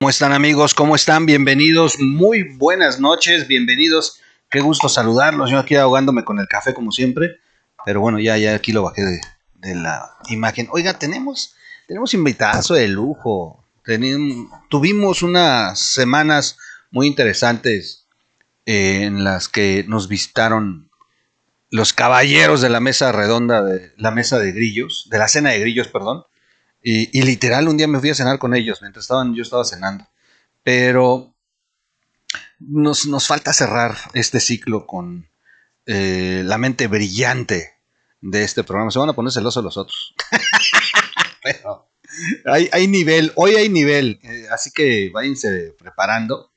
¿Cómo están amigos? ¿Cómo están? Bienvenidos, muy buenas noches, bienvenidos. Qué gusto saludarlos. Yo aquí ahogándome con el café como siempre, pero bueno, ya aquí lo bajé de la imagen. Oiga, tenemos invitazo de lujo. Tuvimos unas semanas muy interesantes en las que nos visitaron los caballeros de la mesa redonda, de la mesa de grillos, de la cena de grillos, perdón. Y literal un día me fui a cenar con ellos mientras yo estaba cenando. Pero nos falta cerrar este ciclo con la mente brillante de este programa. Se van a poner celosos los otros. Pero hay nivel, hoy hay nivel, así que váyanse preparando.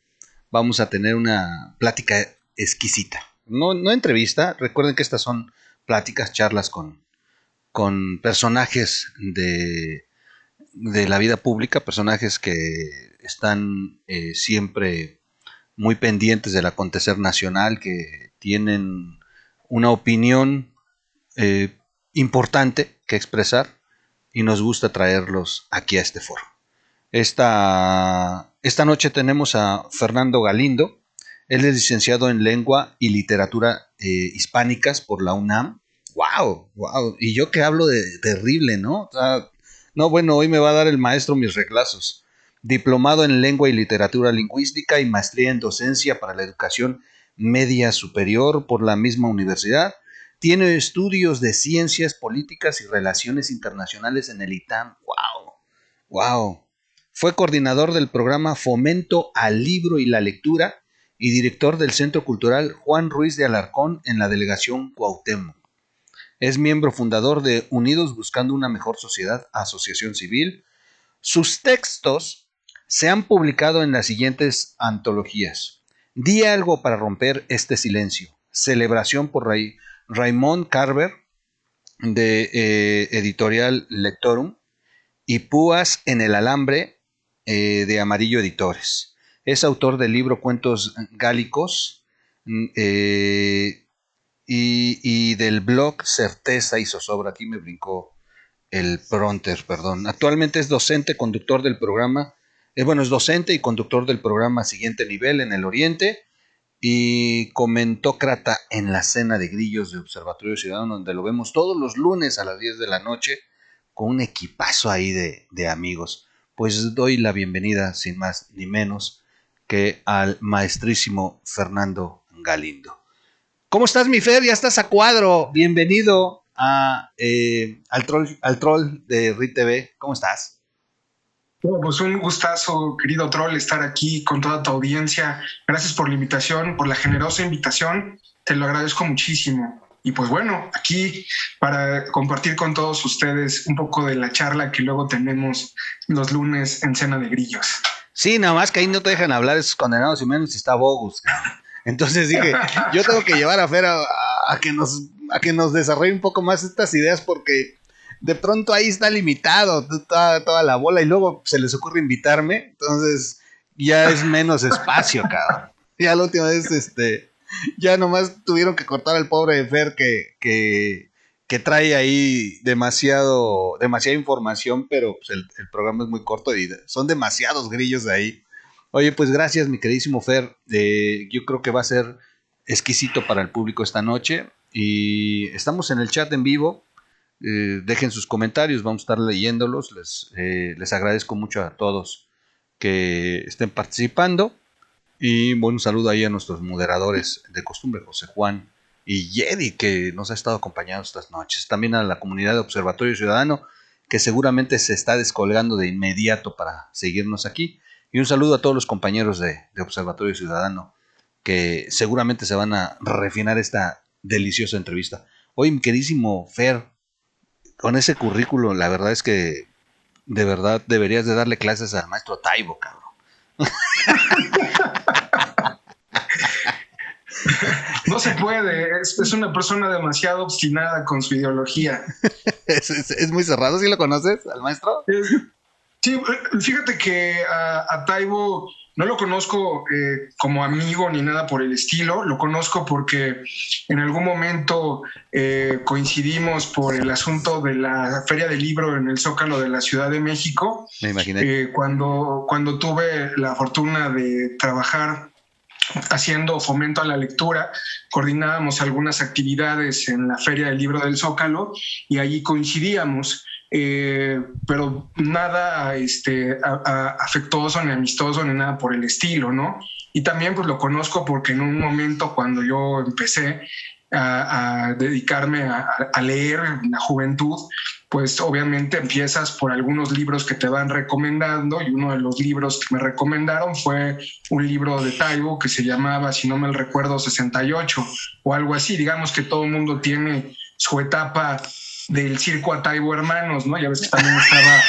Vamos a tener una plática exquisita. No entrevista, recuerden que estas son pláticas, charlas con personajes de la vida pública, personajes que están siempre muy pendientes del acontecer nacional, que tienen una opinión eh, importante que expresar y nos gusta traerlos aquí a este foro. Esta noche tenemos a Fernando Galindo. Él es licenciado en Lengua y Literatura Hispánicas por la UNAM. ¡Wow! ¡Wow! Y yo que hablo de terrible, ¿no? O sea, no, bueno, hoy me va a dar el maestro mis reglazos. Diplomado en Lengua y Literatura Lingüística y maestría en Docencia para la Educación Media Superior por la misma universidad. Tiene estudios de Ciencias Políticas y Relaciones Internacionales en el ITAM. ¡Wow! ¡Wow! Fue coordinador del programa Fomento al Libro y la Lectura y director del Centro Cultural Juan Ruiz de Alarcón en la delegación Cuauhtémoc. Es miembro fundador de Unidos Buscando una Mejor Sociedad, asociación civil. Sus textos se han publicado en las siguientes antologías: Di algo para romper este silencio, Celebración por Raymond Carver, de editorial Lectorum, y Púas en el Alambre, de Amarillo Editores. Es autor del libro Cuentos Gálicos, y del blog Certeza y Zozobra. Aquí me brincó el prompter, perdón. Actualmente es docente, conductor del programa, es docente y conductor del programa Siguiente Nivel en el Oriente y comentócrata en la cena de grillos de Observatorio Ciudadano, donde lo vemos todos los lunes a las 10 de la noche con un equipazo ahí de amigos. Pues doy la bienvenida, sin más ni menos, que al maestrísimo Fernando Galindo. ¿Cómo estás, mi Fer? Ya estás a cuadro. Bienvenido al troll de RITV. ¿Cómo estás? Bueno, pues un gustazo, querido troll, estar aquí con toda tu audiencia. Gracias por la invitación, por la generosa invitación. Te lo agradezco muchísimo. Y pues bueno, aquí para compartir con todos ustedes un poco de la charla que luego tenemos los lunes en Cena de Grillos. Sí, nada más que ahí no te dejan hablar esos condenados y menos si está Bogus. Entonces dije, yo tengo que llevar a Fer a que nos desarrolle un poco más estas ideas, porque de pronto ahí está limitado toda la bola y luego se les ocurre invitarme, entonces ya es menos espacio, cabrón. Ya la última vez, ya nomás tuvieron que cortar al pobre Fer que trae ahí demasiada información, pero pues el programa es muy corto y son demasiados grillos de ahí. Oye, pues gracias, mi queridísimo Fer. Yo creo que va a ser exquisito para el público esta noche. Y estamos en el chat en vivo. Dejen sus comentarios, vamos a estar leyéndolos. Les agradezco mucho a todos que estén participando. Y bueno, un saludo ahí a nuestros moderadores de costumbre, José Juan y Yedi, que nos ha estado acompañando estas noches. También a la comunidad de Observatorio Ciudadano, que seguramente se está descolgando de inmediato para seguirnos aquí. Y un saludo a todos los compañeros de Observatorio Ciudadano, que seguramente se van a refinar esta deliciosa entrevista. Oye, mi queridísimo Fer, con ese currículo, la verdad es que de verdad deberías de darle clases al maestro Taibo, cabrón. No se puede, es una persona demasiado obstinada con su ideología. Es muy cerrado. ¿Sí lo conoces al maestro? Sí, fíjate que a Taibo no lo conozco como amigo ni nada por el estilo, lo conozco porque en algún momento coincidimos por el asunto de la Feria del Libro en el Zócalo de la Ciudad de México. Me imaginé. Cuando tuve la fortuna de trabajar haciendo fomento a la lectura, coordinábamos algunas actividades en la Feria del Libro del Zócalo y allí coincidíamos. Pero nada afectuoso ni amistoso ni nada por el estilo, ¿no? Y también pues lo conozco porque en un momento cuando yo empecé a dedicarme a leer en la juventud, pues obviamente empiezas por algunos libros que te van recomendando, y uno de los libros que me recomendaron fue un libro de Taibo que se llamaba, si no me recuerdo, 68 o algo así. Digamos que todo el mundo tiene su etapa del circo a Taibo hermanos, ¿no? Ya ves que también estaba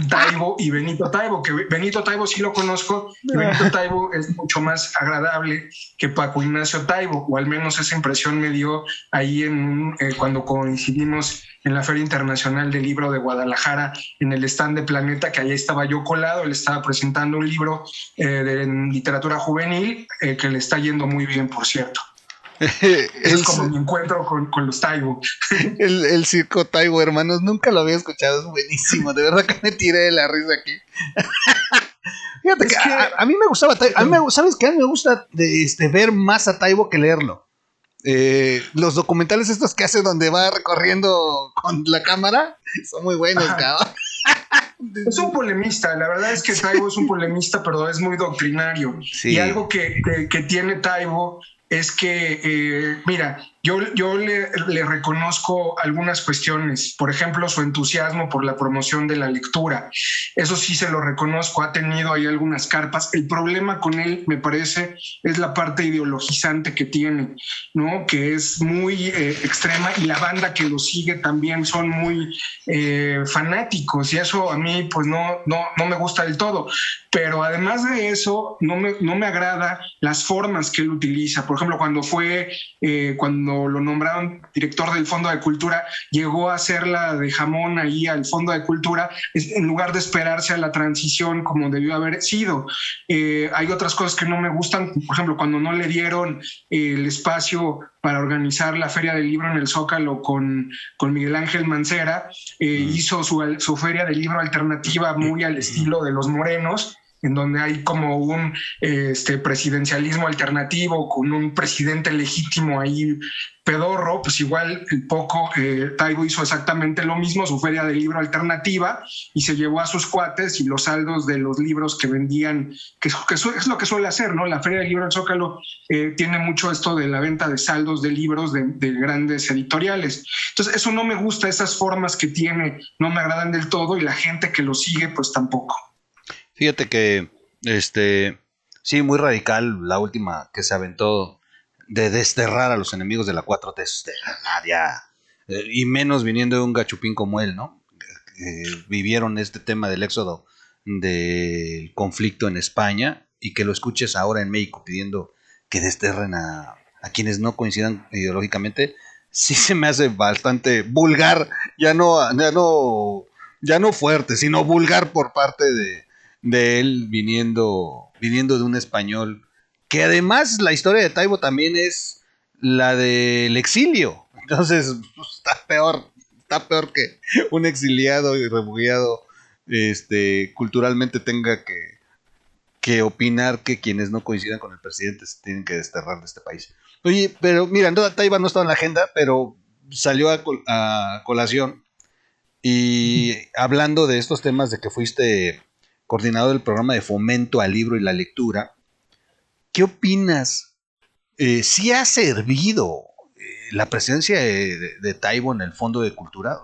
Taibo y Benito Taibo, que Benito Taibo sí lo conozco, y Benito Taibo es mucho más agradable que Paco Ignacio Taibo, o al menos esa impresión me dio ahí cuando coincidimos en la Feria Internacional del Libro de Guadalajara, en el stand de Planeta, que allá estaba yo colado. Él estaba presentando un libro de literatura juvenil que le está yendo muy bien, por cierto. Es como mi encuentro con los Taibo. El circo Taibo, hermanos, nunca lo había escuchado, es buenísimo, de verdad que me tiré de la risa aquí. Fíjate que a mí me gustaba Taibo, ¿sabes qué? A mí me gusta ver más a Taibo que leerlo. Los documentales estos que hace donde va recorriendo con la cámara son muy buenos, cabrón. Es un polemista, la verdad es que Taibo es un polemista, pero es muy doctrinario. Sí. Y algo que tiene Taibo es que, mira, yo le reconozco algunas cuestiones, por ejemplo, su entusiasmo por la promoción de la lectura. Eso sí se lo reconozco, ha tenido ahí algunas carpas. El problema con él, me parece, es la parte ideologizante que tiene, ¿no? Que es muy extrema, y la banda que lo sigue también son muy fanáticos, y eso a mí pues no me gusta del todo. Pero además de eso, no me agrada las formas que él utiliza. Por ejemplo, cuando lo nombraron director del Fondo de Cultura, llegó a hacerla de jamón ahí al Fondo de Cultura, en lugar de esperarse a la transición como debió haber sido. Hay otras cosas que no me gustan, por ejemplo, cuando no le dieron el espacio para organizar la Feria del Libro en el Zócalo con Miguel Ángel Mancera, hizo su Feria del Libro alternativa muy al estilo de los Morenos, en donde hay como un presidencialismo alternativo con un presidente legítimo ahí pedorro. Pues igual Taibo hizo exactamente lo mismo, su Feria del Libro alternativa, y se llevó a sus cuates y los saldos de los libros que vendían, que es lo que suele hacer, ¿no? La Feria del Libro del Zócalo tiene mucho esto de la venta de saldos de libros de grandes editoriales. Entonces eso no me gusta, esas formas que tiene no me agradan del todo, y la gente que lo sigue pues tampoco. Fíjate que, sí, muy radical la última que se aventó de desterrar a los enemigos de la 4T, y menos viniendo de un gachupín como él, ¿no? Vivieron este tema del éxodo del conflicto en España, y que lo escuches ahora en México pidiendo que desterren a quienes no coincidan ideológicamente, sí se me hace bastante vulgar, ya no fuerte, sino vulgar por parte de él, viniendo de un español, que además la historia de Taibo también es la del exilio. Entonces está peor que un exiliado y refugiado culturalmente tenga que opinar que quienes no coincidan con el presidente se tienen que desterrar de este país. Oye, pero mira, Taibo no estaba en la agenda, pero salió a colación, y hablando de estos temas de que fuiste coordinador del programa de fomento al libro y la lectura, ¿qué opinas? ¿Sí ha servido la presencia de Taibo en el Fondo de Cultura?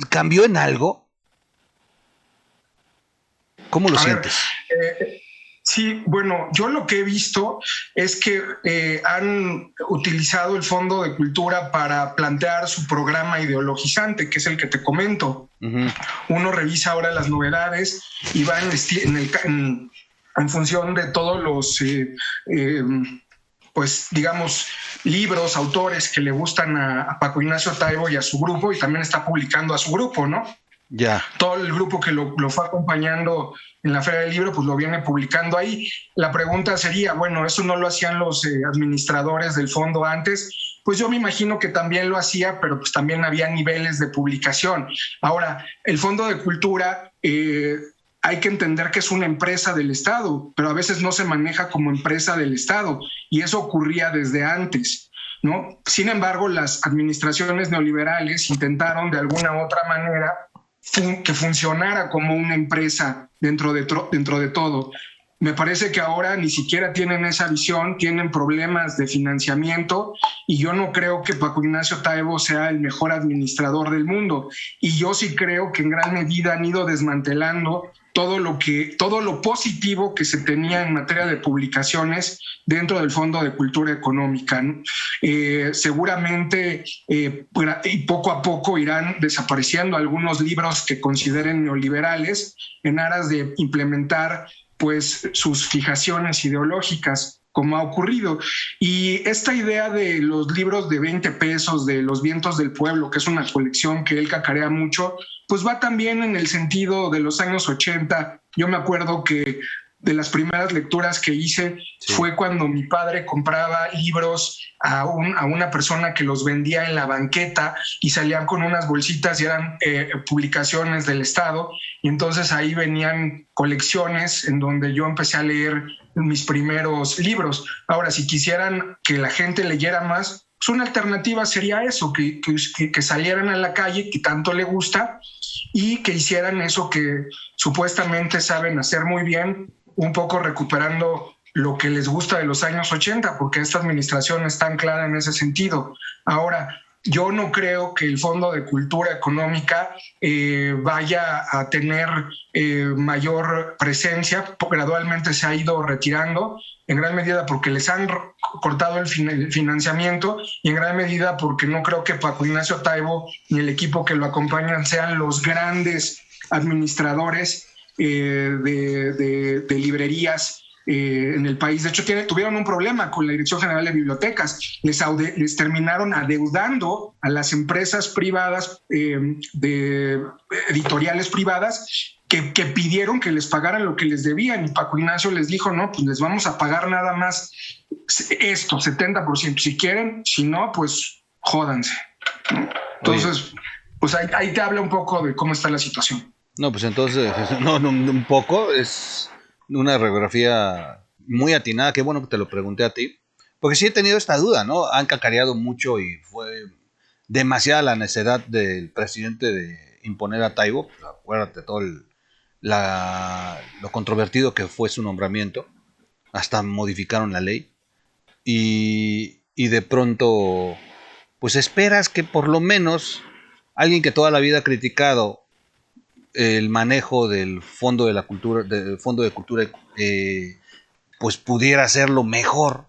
¿Cambió en algo? ¿Cómo lo sientes? Sí, bueno, yo lo que he visto es que han utilizado el Fondo de Cultura para plantear su programa ideologizante, que es el que te comento. Uh-huh. Uno revisa ahora las novedades y va en función de todos los, pues digamos, libros, autores que le gustan a Paco Ignacio Taibo y a su grupo, y también está publicando a su grupo, ¿no? Ya. Todo el grupo que lo fue acompañando en la Feria del Libro, pues lo viene publicando ahí. La pregunta sería, bueno, ¿eso no lo hacían los administradores del fondo antes? Pues yo me imagino que también lo hacía, pero pues también había niveles de publicación. Ahora, el Fondo de Cultura, hay que entender que es una empresa del Estado, pero a veces no se maneja como empresa del Estado, y eso ocurría desde antes, ¿no? Sin embargo, las administraciones neoliberales intentaron de alguna u otra manera que funcionara como una empresa dentro de todo. Me parece que ahora ni siquiera tienen esa visión, tienen problemas de financiamiento, y yo no creo que Paco Ignacio Taibo sea el mejor administrador del mundo. Y yo sí creo que en gran medida han ido desmantelando todo lo positivo que se tenía en materia de publicaciones dentro del Fondo de Cultura Económica, ¿no? Seguramente y poco a poco irán desapareciendo algunos libros que consideren neoliberales en aras de implementar pues sus fijaciones ideológicas, como ha ocurrido. Y esta idea de los libros de 20 pesos, de Los Vientos del Pueblo, que es una colección que él cacarea mucho, pues va también en el sentido de los años 80. Yo me acuerdo que de las primeras lecturas que hice fue cuando mi padre compraba libros a una persona que los vendía en la banqueta, y salían con unas bolsitas y eran publicaciones del Estado, y entonces ahí venían colecciones en donde yo empecé a leer mis primeros libros. Ahora, si quisieran que la gente leyera más, pues una alternativa sería eso, que salieran a la calle, que tanto le gusta, y que hicieran eso que supuestamente saben hacer muy bien, un poco recuperando lo que les gusta de los años 80, porque esta administración es tan clara en ese sentido. Ahora, yo no creo que el Fondo de Cultura Económica vaya a tener mayor presencia. Gradualmente se ha ido retirando, en gran medida porque les han cortado el financiamiento, y en gran medida porque no creo que Paco Ignacio Taibo ni el equipo que lo acompañan sean los grandes administradores de librerías en el país. De hecho, tuvieron un problema con la Dirección General de Bibliotecas. Les terminaron adeudando a las empresas privadas, de editoriales privadas, que pidieron que les pagaran lo que les debían, y Paco Ignacio les dijo, no, pues les vamos a pagar nada más esto, 70%, si quieren, si no, pues jódanse. Entonces, pues ahí te habla un poco de cómo está la situación. No, pues entonces, no, un poco, es una radiografía muy atinada, qué bueno que te lo pregunté a ti, porque sí he tenido esta duda, ¿no? Han cacareado mucho y fue demasiada la necedad del presidente de imponer a Taibo, pues acuérdate todo lo controvertido que fue su nombramiento, hasta modificaron la ley, y de pronto, pues esperas que por lo menos alguien que toda la vida ha criticado el manejo del fondo de la cultura, del fondo de cultura, pues pudiera hacerlo mejor,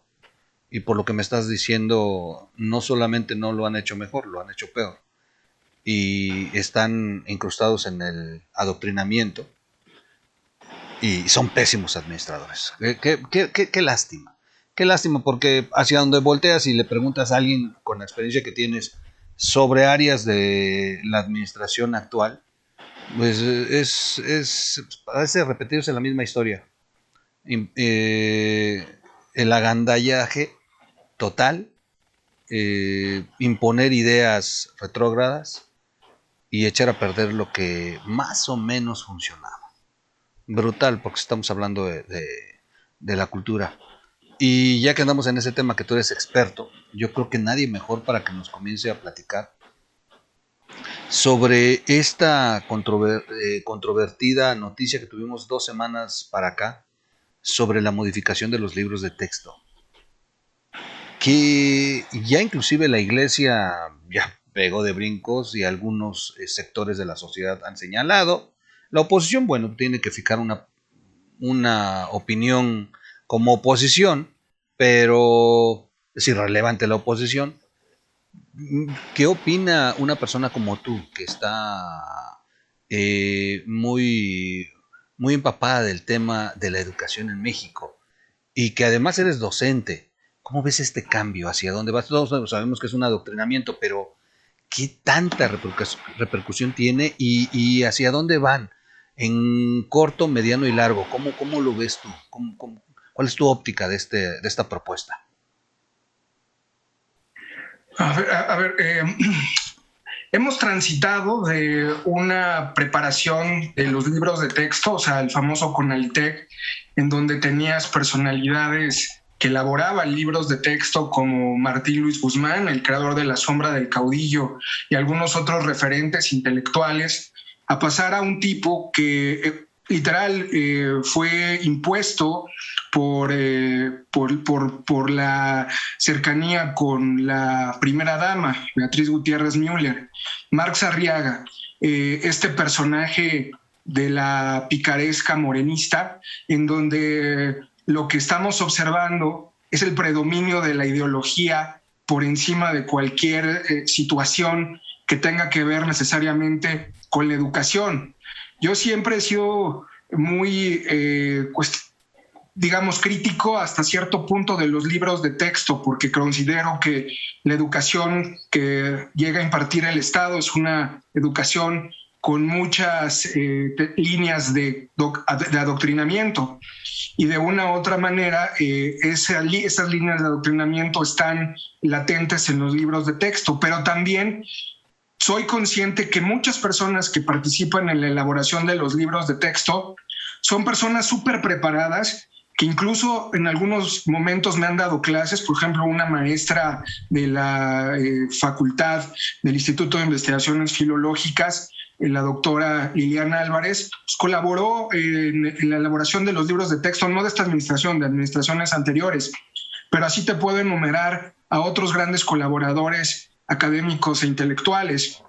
y por lo que me estás diciendo, no solamente no lo han hecho mejor, lo han hecho peor, y están incrustados en el adoctrinamiento y son pésimos administradores. Qué lástima, qué lástima, porque hacia donde volteas y le preguntas a alguien con la experiencia que tienes sobre áreas de la administración actual, pues parece repetirse la misma historia. El agandallaje total, imponer ideas retrógradas y echar a perder lo que más o menos funcionaba. Brutal, porque estamos hablando de la cultura. Y ya que andamos en ese tema que tú eres experto, yo creo que nadie mejor para que nos comience a platicar sobre esta controvertida noticia que tuvimos 2 semanas para acá sobre la modificación de los libros de texto, que ya inclusive la iglesia ya pegó de brincos y algunos sectores de la sociedad han señalado. La oposición, bueno, tiene que fijar una opinión como oposición, pero es irrelevante la oposición. ¿Qué opina una persona como tú, que está muy empapada del tema de la educación en México y que además eres docente? ¿Cómo ves este cambio? ¿Hacia dónde vas? Todos sabemos que es un adoctrinamiento, pero ¿qué tanta repercusión tiene y hacia dónde van? En corto, mediano y largo, ¿cómo lo ves tú? ¿Cuál es tu óptica de esta propuesta? A ver, hemos transitado de una preparación de los libros de texto, o sea, el famoso Conalitec, en donde tenías personalidades que elaboraban libros de texto como Martín Luis Guzmán, el creador de La sombra del caudillo, y algunos otros referentes intelectuales, a pasar a un tipo que literal fue impuesto por la cercanía con la primera dama, Beatriz Gutiérrez Müller, Marx Arriaga, este personaje de la picaresca morenista, en donde lo que estamos observando es el predominio de la ideología por encima de cualquier situación que tenga que ver necesariamente con la educación. Yo siempre he sido muy, digamos, crítico hasta cierto punto de los libros de texto, porque considero que la educación que llega a impartir el Estado es una educación con muchas líneas de adoctrinamiento. Y de una u otra manera, esas líneas de adoctrinamiento están latentes en los libros de texto, pero también soy consciente que muchas personas que participan en la elaboración de los libros de texto son personas súper preparadas, que incluso en algunos momentos me han dado clases. Por ejemplo, una maestra de la facultad del Instituto de Investigaciones Filológicas, la doctora Liliana Álvarez, pues colaboró en la elaboración de los libros de texto, no de esta administración, de administraciones anteriores, pero así te puedo enumerar a otros grandes colaboradores académicos e intelectuales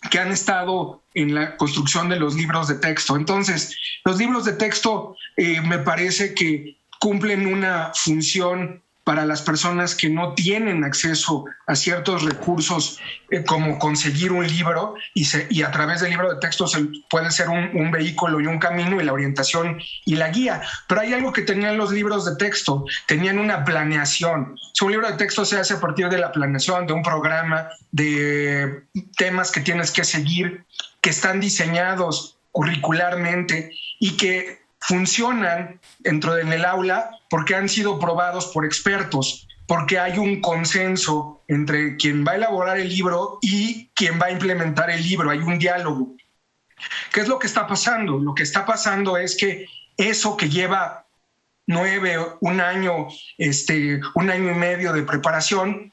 que han estado en la construcción de los libros de texto. Entonces, los libros de texto me parece que cumplen una función para las personas que no tienen acceso a ciertos recursos, como conseguir un libro, y a través del libro de texto puede ser un vehículo y un camino y la orientación y la guía. Pero hay algo que tenían los libros de texto: tenían una planeación. Un libro de texto se hace a partir de la planeación, de un programa, de temas que tienes que seguir, que están diseñados curricularmente y que funcionan dentro del aula porque han sido probados por expertos, porque hay un consenso entre quien va a elaborar el libro y quien va a implementar el libro. Hay un diálogo. ¿Qué es lo que está pasando? Lo que está pasando es que eso que lleva 1 año, 1 año y medio de preparación,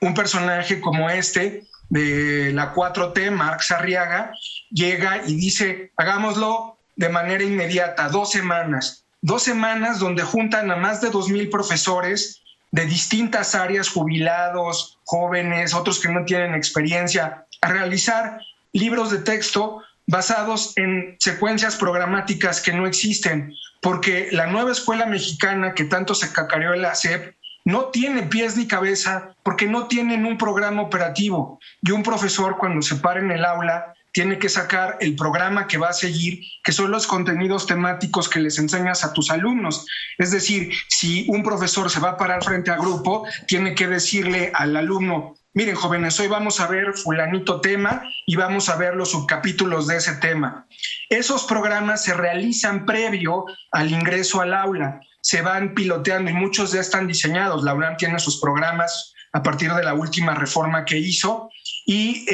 un personaje como este de la 4T, Marx Arriaga, llega y dice: hagámoslo de manera inmediata, 2 semanas. 2 semanas donde juntan a más de 2,000 profesores de distintas áreas, jubilados, jóvenes, otros que no tienen experiencia, a realizar libros de texto basados en secuencias programáticas que no existen, porque la nueva escuela mexicana que tanto se cacareó en la SEP no tiene pies ni cabeza, porque no tienen un programa operativo. Y un profesor, cuando se para en el aula, tiene que sacar el programa que va a seguir, que son los contenidos temáticos que les enseñas a tus alumnos. Es decir, si un profesor se va a parar frente a grupo, tiene que decirle al alumno: miren, jóvenes, hoy vamos a ver fulanito tema y vamos a ver los subcapítulos de ese tema. Esos programas se realizan previo al ingreso al aula, se van piloteando y muchos ya están diseñados. La UNAM tiene sus programas a partir de la última reforma que hizo, y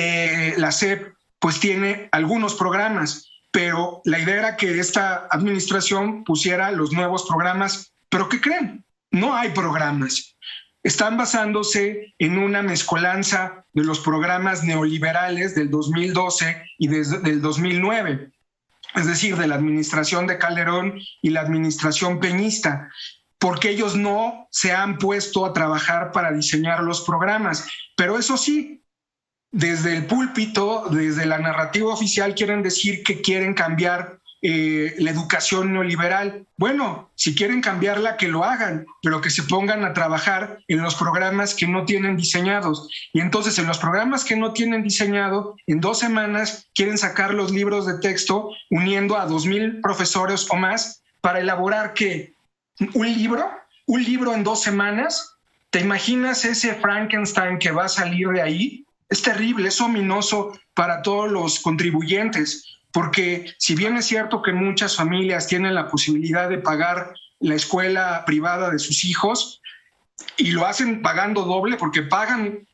la SEP pues tiene algunos programas, pero la idea era que esta administración pusiera los nuevos programas. ¿Pero qué creen? No hay programas. Están basándose en una mezcolanza de los programas neoliberales del 2012 y del 2009, es decir, de la administración de Calderón y la administración peñista, porque ellos no se han puesto a trabajar para diseñar los programas. Pero eso sí, desde el púlpito, desde la narrativa oficial, quieren decir que quieren cambiar la educación neoliberal. Bueno, si quieren cambiarla, que lo hagan, pero que se pongan a trabajar en los programas que no tienen diseñados. Y entonces, en los programas que no tienen diseñado, en 2 semanas quieren sacar los libros de texto, uniendo a 2,000 profesores o más para elaborar ¿qué? ¿Un libro en 2 semanas? ¿Te imaginas ese Frankenstein que va a salir de ahí? es terrible, es ominoso para todos los contribuyentes, porque si bien es cierto que muchas familias tienen la posibilidad de pagar la escuela privada de sus hijos y lo hacen pagando doble porque pagan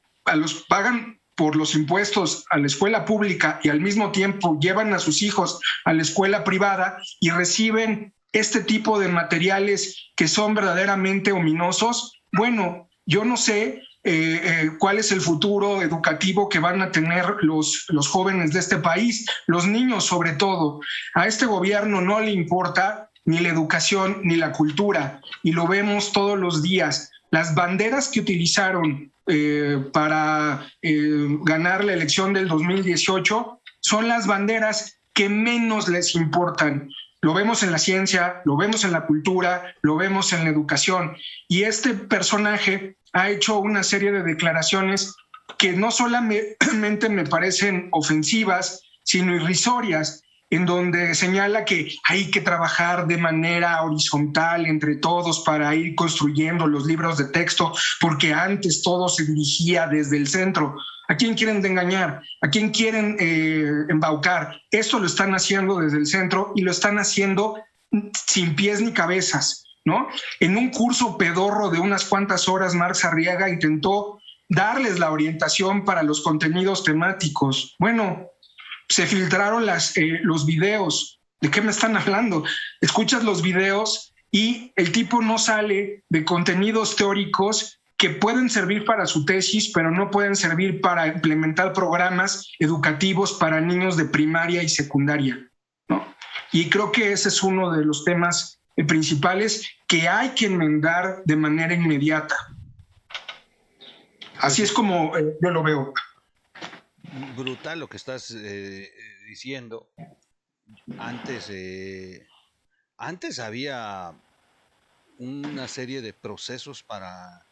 por los impuestos a la escuela pública y al mismo tiempo llevan a sus hijos a la escuela privada y reciben este tipo de materiales que son verdaderamente ominosos. Bueno, yo no sé cuál es el futuro educativo que van a tener los jóvenes de este país, los niños sobre todo. A este gobierno no le importa ni la educación ni la cultura, y lo vemos todos los días. Las banderas que utilizaron para ganar la elección del 2018 son las banderas que menos les importan. Lo vemos en la ciencia, lo vemos en la cultura, lo vemos en la educación. Y este personaje ha hecho una serie de declaraciones que no solamente me parecen ofensivas, sino irrisorias, en donde señala que hay que trabajar de manera horizontal entre todos para ir construyendo los libros de texto, porque antes todo se dirigía desde el centro. ¿A quién quieren engañar? ¿A quién quieren embaucar? Esto lo están haciendo desde el centro y lo están haciendo sin pies ni cabezas, ¿no? En un curso pedorro de unas cuantas horas, Marx Arriaga intentó darles la orientación para los contenidos temáticos. Bueno, se filtraron los videos. ¿De qué me están hablando? Escuchas los videos y el tipo no sale de contenidos teóricos que pueden servir para su tesis, pero no pueden servir para implementar programas educativos para niños de primaria y secundaria, ¿no? Y creo que ese es uno de los temas principales que hay que enmendar de manera inmediata. Así es como yo lo veo. Brutal lo que estás diciendo. Antes había una serie de procesos para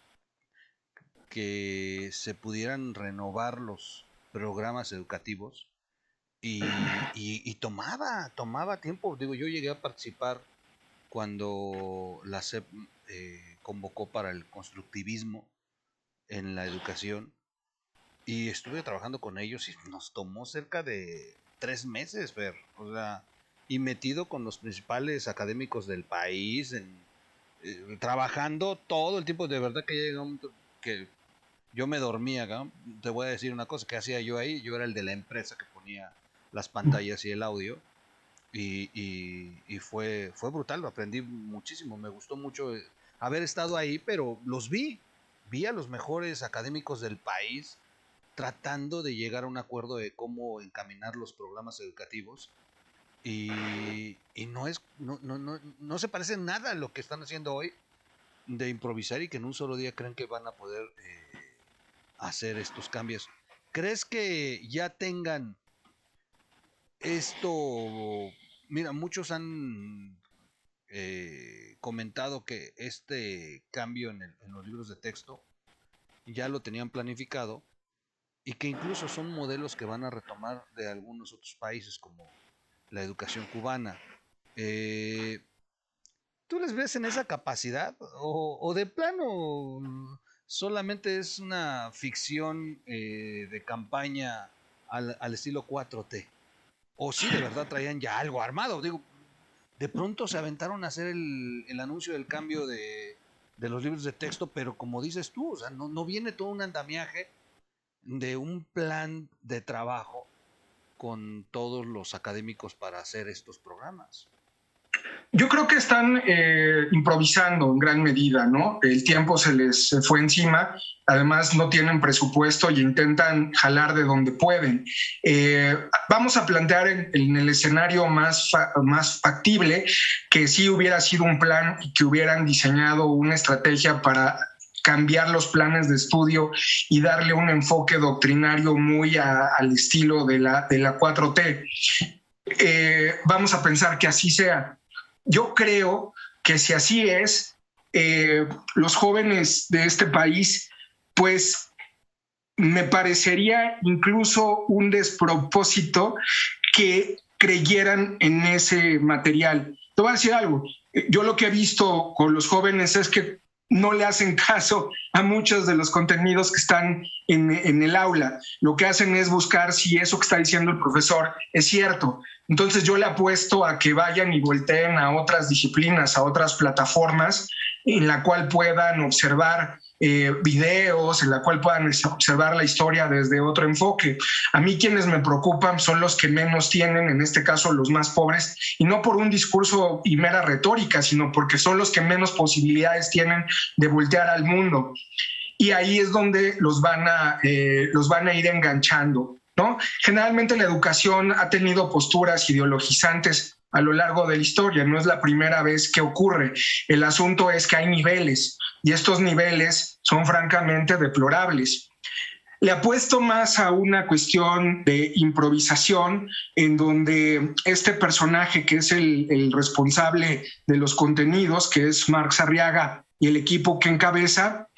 que se pudieran renovar los programas educativos y tomaba tiempo. Digo, yo llegué a participar cuando la SEP convocó para el constructivismo en la educación y estuve trabajando con ellos y nos tomó cerca de 3 meses, Fer. O sea, y metido con los principales académicos del país, trabajando todo el tiempo. De verdad que llega un momento que yo me dormía, ¿no? Te voy a decir una cosa que hacía yo ahí. Yo era el de la empresa que ponía las pantallas y el audio. Y fue brutal, lo aprendí muchísimo. Me gustó mucho haber estado ahí, pero vi a los mejores académicos del país tratando de llegar a un acuerdo de cómo encaminar los programas educativos. Y no se parece nada a lo que están haciendo hoy, de improvisar y que en un solo día creen que van a poder hacer estos cambios. ¿Crees que ya tengan esto? Mira, muchos han comentado que este cambio en los libros de texto ya lo tenían planificado y que incluso son modelos que van a retomar de algunos otros países como la educación cubana. ¿Tú les ves en esa capacidad o de plano solamente es una ficción de campaña al estilo 4T? ¿O sí de verdad traían ya algo armado? Digo, de pronto se aventaron a hacer el anuncio del cambio de los libros de texto, pero como dices tú, o sea, no viene todo un andamiaje de un plan de trabajo con todos los académicos para hacer estos programas. Yo creo que están improvisando en gran medida, ¿no? El tiempo se les fue encima, además no tienen presupuesto y intentan jalar de donde pueden. Vamos a plantear en el escenario más factible que sí hubiera sido un plan y que hubieran diseñado una estrategia para cambiar los planes de estudio y darle un enfoque doctrinario muy al estilo de la 4T. Vamos a pensar que así sea. Yo creo que si así es, los jóvenes de este país, pues me parecería incluso un despropósito que creyeran en ese material. Te voy a decir algo. Yo lo que he visto con los jóvenes es que no le hacen caso a muchos de los contenidos que están en el aula. Lo que hacen es buscar si eso que está diciendo el profesor es cierto. Entonces yo le apuesto a que vayan y volteen a otras disciplinas, a otras plataformas en la cual puedan observar videos, en la cual puedan observar la historia desde otro enfoque. A mí quienes me preocupan son los que menos tienen, en este caso los más pobres, y no por un discurso y mera retórica, sino porque son los que menos posibilidades tienen de voltear al mundo. Y ahí es donde los van a ir enganchando, ¿no? Generalmente la educación ha tenido posturas ideologizantes a lo largo de la historia, no es la primera vez que ocurre. El asunto es que hay niveles y estos niveles son francamente deplorables. Le apuesto más a una cuestión de improvisación en donde este personaje que es el responsable de los contenidos, que es Marx Arriaga y el equipo que encabeza,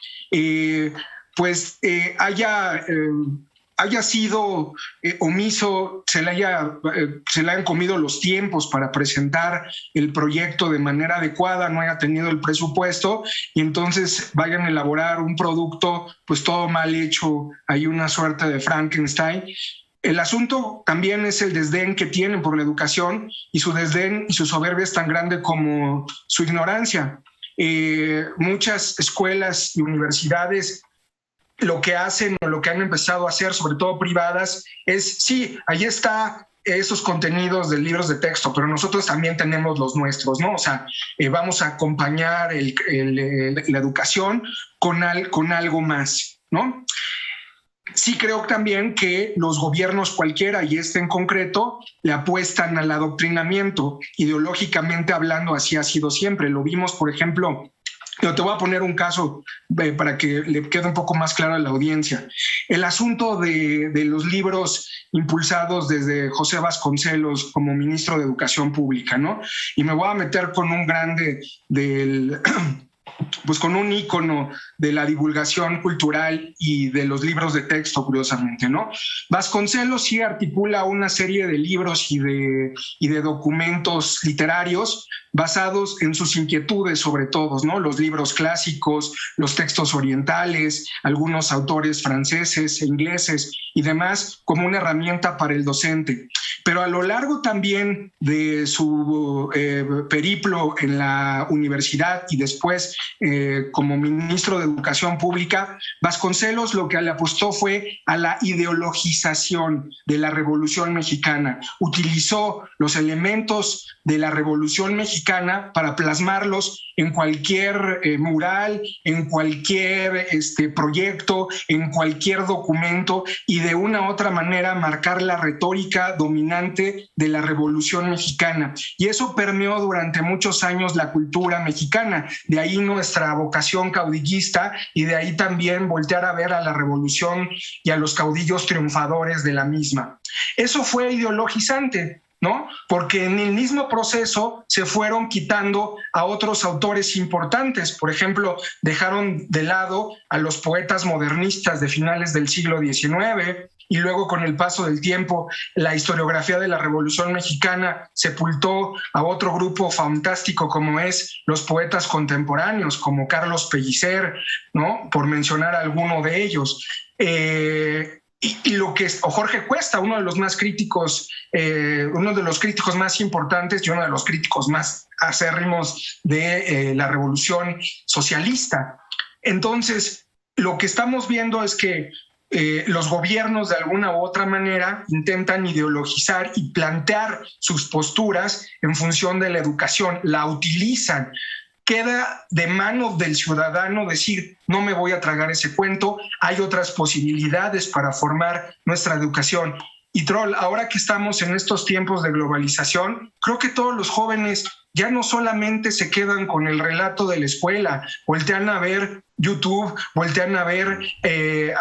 haya sido omiso, se le hayan comido los tiempos para presentar el proyecto de manera adecuada, no haya tenido el presupuesto y entonces vayan a elaborar un producto pues todo mal hecho, hay una suerte de Frankenstein. El asunto también es el desdén que tienen por la educación y su desdén y su soberbia es tan grande como su ignorancia. Muchas escuelas y universidades lo que hacen o lo que han empezado a hacer, sobre todo privadas, es, sí, ahí está esos contenidos de libros de texto, pero nosotros también tenemos los nuestros, ¿no? O sea, vamos a acompañar la educación con algo más, ¿no? Sí creo también que los gobiernos cualquiera, y este en concreto, le apuestan al adoctrinamiento. Ideológicamente hablando, así ha sido siempre. Lo vimos, por ejemplo, yo te voy a poner un caso para que le quede un poco más claro a la audiencia. El asunto de los libros impulsados desde José Vasconcelos como ministro de Educación Pública, ¿no? Y me voy a meter con un grande pues con un ícono de la divulgación cultural y de los libros de texto, curiosamente, ¿no? Vasconcelos sí articula una serie de libros y de documentos literarios basados en sus inquietudes, sobre todo, ¿no? Los libros clásicos, los textos orientales, algunos autores franceses e ingleses y demás, como una herramienta para el docente. Pero a lo largo también de su periplo en la universidad y después como ministro de Educación Pública, Vasconcelos lo que le apostó fue a la ideologización de la Revolución Mexicana. Utilizó los elementos de la Revolución Mexicana para plasmarlos en cualquier mural, en cualquier proyecto, en cualquier documento y de una u otra manera marcar la retórica dominante de la Revolución Mexicana. Y eso permeó durante muchos años la cultura mexicana. De ahí nuestra vocación caudillista y de ahí también voltear a ver a la Revolución y a los caudillos triunfadores de la misma. Eso fue ideologizante, ¿no? Porque en el mismo proceso se fueron quitando a otros autores importantes. Por ejemplo, dejaron de lado a los poetas modernistas de finales del siglo XIX y luego con el paso del tiempo la historiografía de la Revolución Mexicana sepultó a otro grupo fantástico como es los poetas contemporáneos, como Carlos Pellicer, ¿no? Por mencionar alguno de ellos. Y lo que es, o Jorge Cuesta, uno de los más críticos, uno de los críticos más importantes y uno de los críticos más acérrimos de la revolución socialista. Entonces, lo que estamos viendo es que los gobiernos de alguna u otra manera intentan ideologizar y plantear sus posturas en función de la educación, la utilizan. Queda de manos del ciudadano decir, no me voy a tragar ese cuento, hay otras posibilidades para formar nuestra educación. Y Troll, ahora que estamos en estos tiempos de globalización, creo que todos los jóvenes ya no solamente se quedan con el relato de la escuela, voltean a ver YouTube, voltean a ver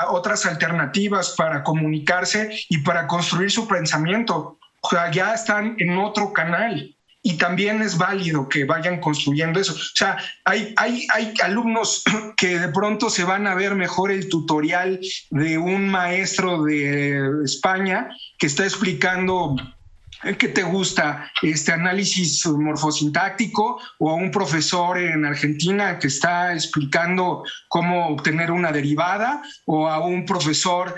otras alternativas para comunicarse y para construir su pensamiento. O sea, ya están en otro canal. Y también es válido que vayan construyendo eso. O sea, hay alumnos que de pronto se van a ver mejor el tutorial de un maestro de España que está explicando ¿Qué te gusta? ¿Análisis morfosintáctico o a un profesor en Argentina que está explicando cómo obtener una derivada o a un profesor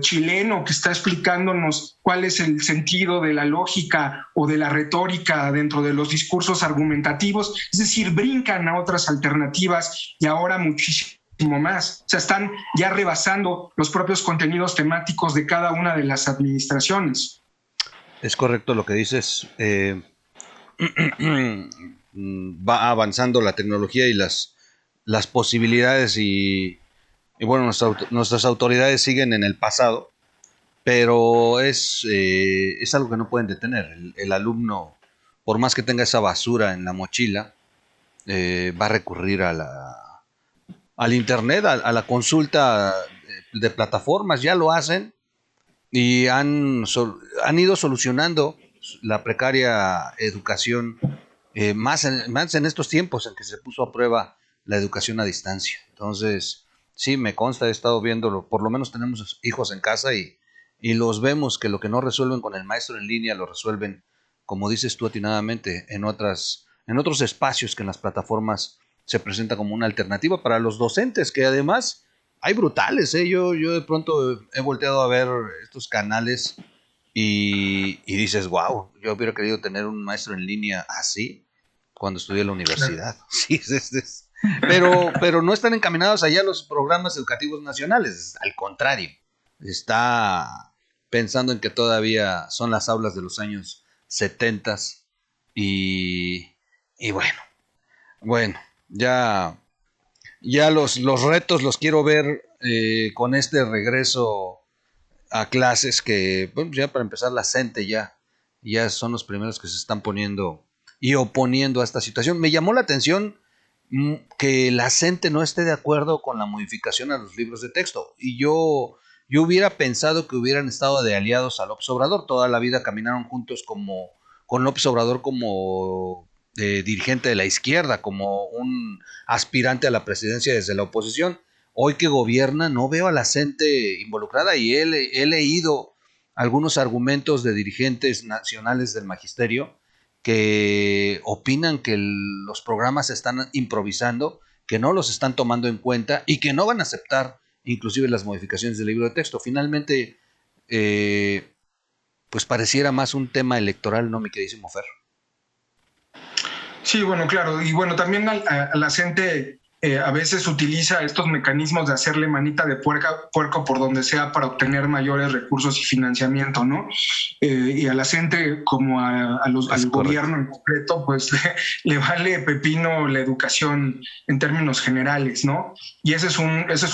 chileno que está explicándonos cuál es el sentido de la lógica o de la retórica dentro de los discursos argumentativos? Es decir, brincan a otras alternativas y ahora muchísimo más. O sea, están ya rebasando los propios contenidos temáticos de cada una de las administraciones. Es correcto lo que dices. Va avanzando la tecnología y las posibilidades y bueno, nuestras autoridades siguen en el pasado, pero es algo que no pueden detener. El alumno, por más que tenga esa basura en la mochila, va a recurrir al internet, a la consulta de plataformas. Ya lo hacen y han ido solucionando la precaria educación, más en estos tiempos en que se puso a prueba la educación a distancia. Entonces, sí, me consta, he estado viéndolo, por lo menos tenemos hijos en casa y los vemos que lo que no resuelven con el maestro en línea lo resuelven, como dices tú atinadamente, en otros espacios que en las plataformas se presenta como una alternativa para los docentes, que además hay brutales, ¿eh? Yo de pronto he volteado a ver estos canales y dices, wow, yo hubiera querido tener un maestro en línea así cuando estudié en la universidad. Sí, pero no están encaminados allá los programas educativos nacionales, al contrario, está pensando en que todavía son las aulas de los años 70 y bueno, ya los retos los quiero ver con este regreso a clases que, bueno, ya para empezar la CENTE ya son los primeros que se están poniendo y oponiendo a esta situación. Me llamó la atención que la CENTE no esté de acuerdo con la modificación a los libros de texto y yo hubiera pensado que hubieran estado de aliados a López Obrador. Toda la vida caminaron juntos con López Obrador como dirigente de la izquierda, como un aspirante a la presidencia desde la oposición. Hoy que gobierna no veo a la gente involucrada y he leído algunos argumentos de dirigentes nacionales del magisterio que opinan que los programas se están improvisando, que no los están tomando en cuenta y que no van a aceptar inclusive las modificaciones del libro de texto. Finalmente, pues pareciera más un tema electoral, ¿no, mi queridísimo Fer? Sí, bueno, claro. Y bueno, también a la gente a veces utiliza estos mecanismos de hacerle manita de puerco por donde sea para obtener mayores recursos y financiamiento, ¿no? Y a la gente, como al gobierno en concreto, pues le vale pepino la educación en términos generales, ¿no? Y esa es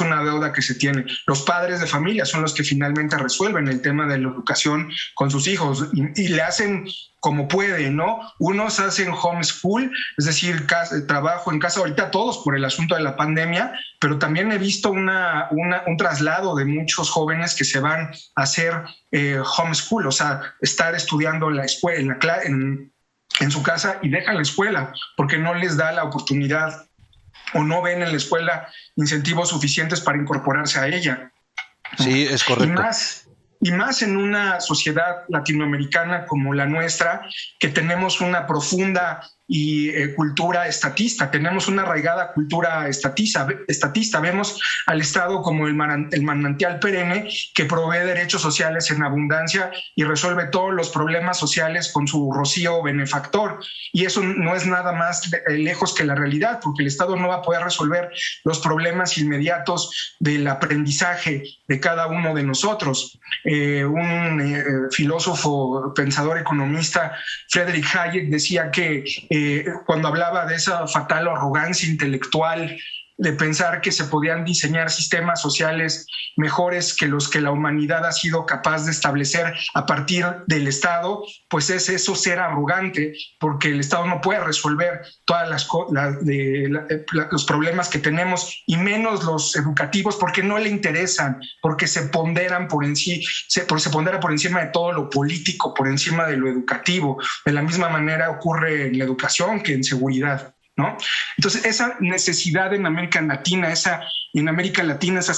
una deuda que se tiene. Los padres de familia son los que finalmente resuelven el tema de la educación con sus hijos y le hacen como puede, ¿no? Unos hacen homeschool, es decir, trabajo en casa ahorita todos por el asunto de la pandemia, pero también he visto un traslado de muchos jóvenes que se van a hacer homeschool, o sea, estar estudiando en la escuela, en su casa y dejan la escuela porque no les da la oportunidad o no ven en la escuela incentivos suficientes para incorporarse a ella. Sí, es correcto. Y más en una sociedad latinoamericana como la nuestra, que tenemos una profunda cultura estatista, tenemos una arraigada cultura estatista. Vemos al Estado como el manantial perenne que provee derechos sociales en abundancia y resuelve todos los problemas sociales con su rocío benefactor. Y eso no es nada más lejos que la realidad, porque el Estado no va a poder resolver los problemas inmediatos del aprendizaje de cada uno de nosotros. Un filósofo, pensador, economista, Friedrich Hayek, decía que cuando hablaba de esa fatal arrogancia intelectual de pensar que se podían diseñar sistemas sociales mejores que los que la humanidad ha sido capaz de establecer a partir del Estado, pues es eso ser arrogante, porque el Estado no puede resolver todas los problemas que tenemos, y menos los educativos, porque no le interesan, porque se pondera por encima de todo lo político, por encima de lo educativo. De la misma manera ocurre en la educación que en seguridad. ¿no? Entonces, esa necesidad en América Latina, esa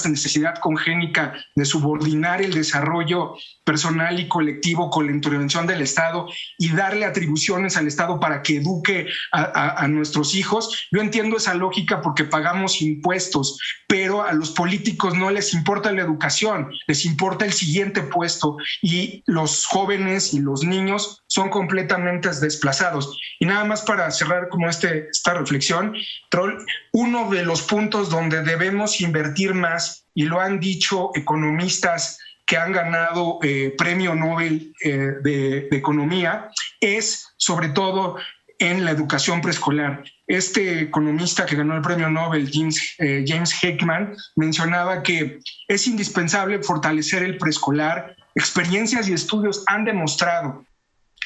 necesidad congénica de subordinar el desarrollo personal y colectivo con la intervención del Estado y darle atribuciones al Estado para que eduque a nuestros hijos. Yo entiendo esa lógica porque pagamos impuestos, pero a los políticos no les importa la educación, les importa el siguiente puesto, y los jóvenes y los niños son completamente desplazados. Y nada más para cerrar como esta reflexión, Troll, uno de los puntos donde debemos invertir más, y lo han dicho economistas que han ganado premio Nobel de Economía, es sobre todo en la educación preescolar. Este economista que ganó el premio Nobel, James Heckman, mencionaba que es indispensable fortalecer el preescolar. Experiencias y estudios han demostrado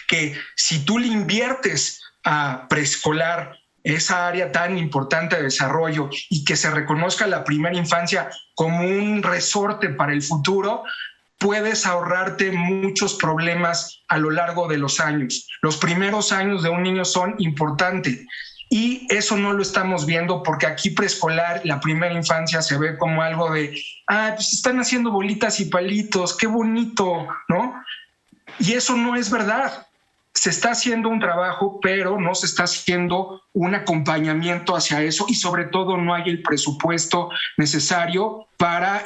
que si tú le inviertes a preescolar, esa área tan importante de desarrollo, y que se reconozca la primera infancia como un resorte para el futuro, puedes ahorrarte muchos problemas a lo largo de los años. Los primeros años de un niño son importantes, y eso no lo estamos viendo porque aquí preescolar, la primera infancia, se ve como algo de, pues están haciendo bolitas y palitos, qué bonito, ¿no? Y eso no es verdad. Se está haciendo un trabajo, pero no se está haciendo un acompañamiento hacia eso, y sobre todo no hay el presupuesto necesario para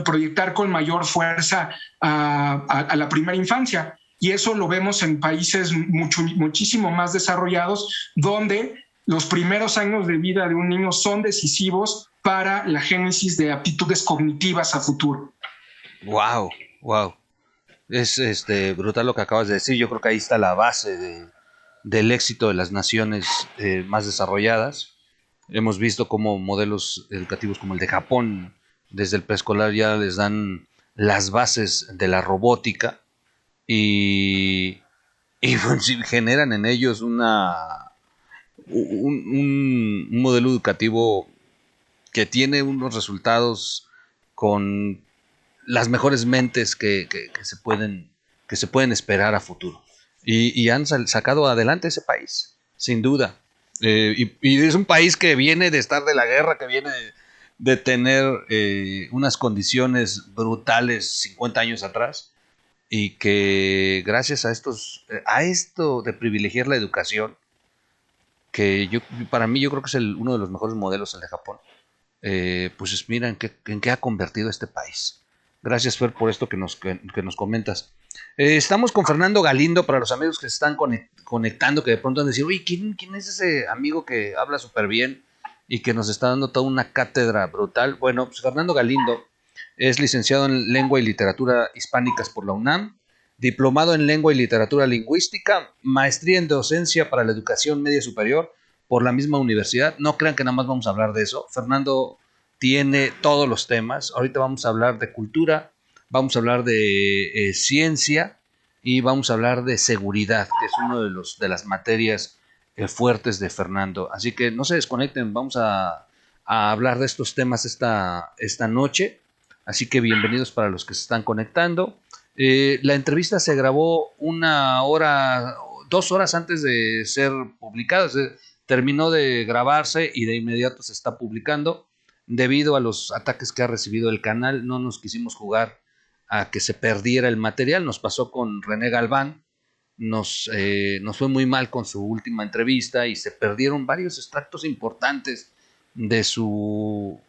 proyectar con mayor fuerza a la primera infancia. Y eso lo vemos en países muchísimo más desarrollados, donde los primeros años de vida de un niño son decisivos para la génesis de aptitudes cognitivas a futuro. Wow. Es brutal lo que acabas de decir. Yo creo que ahí está la base del éxito de las naciones más desarrolladas. Hemos visto cómo modelos educativos como el de Japón, desde el preescolar ya les dan las bases de la robótica y generan en ellos un modelo educativo que tiene unos resultados con las mejores mentes que se pueden esperar a futuro. Y han sacado adelante ese país, sin duda. Y es un país que viene de estar de la guerra, que viene de tener unas condiciones brutales 50 años atrás, y que gracias a esto de privilegiar la educación, que para mí yo creo que es uno de los mejores modelos, el de Japón, pues mira en qué ha convertido este país. Gracias, Fer, por esto que nos comentas. Estamos con Fernando Galindo, para los amigos que se están conectando, que de pronto han de decir, oye, ¿quién es ese amigo que habla súper bien y que nos está dando toda una cátedra brutal? Bueno, pues Fernando Galindo es licenciado en Lengua y Literatura Hispánicas por la UNAM, diplomado en Lengua y Literatura Lingüística, maestría en Docencia para la Educación Media Superior por la misma universidad. No crean que nada más vamos a hablar de eso. Fernando tiene todos los temas. Ahorita vamos a hablar de cultura, vamos a hablar de ciencia y vamos a hablar de seguridad, que es uno de las materias fuertes de Fernando. Así que no se desconecten, vamos a hablar de estos temas esta noche. Así que bienvenidos para los que se están conectando. La entrevista se grabó 2 horas antes de ser publicada. Terminó de grabarse y de inmediato se está publicando. Debido a los ataques que ha recibido el canal, no nos quisimos jugar a que se perdiera el material. Nos pasó con René Galván. Nos fue muy mal con su última entrevista y se perdieron varios extractos importantes de su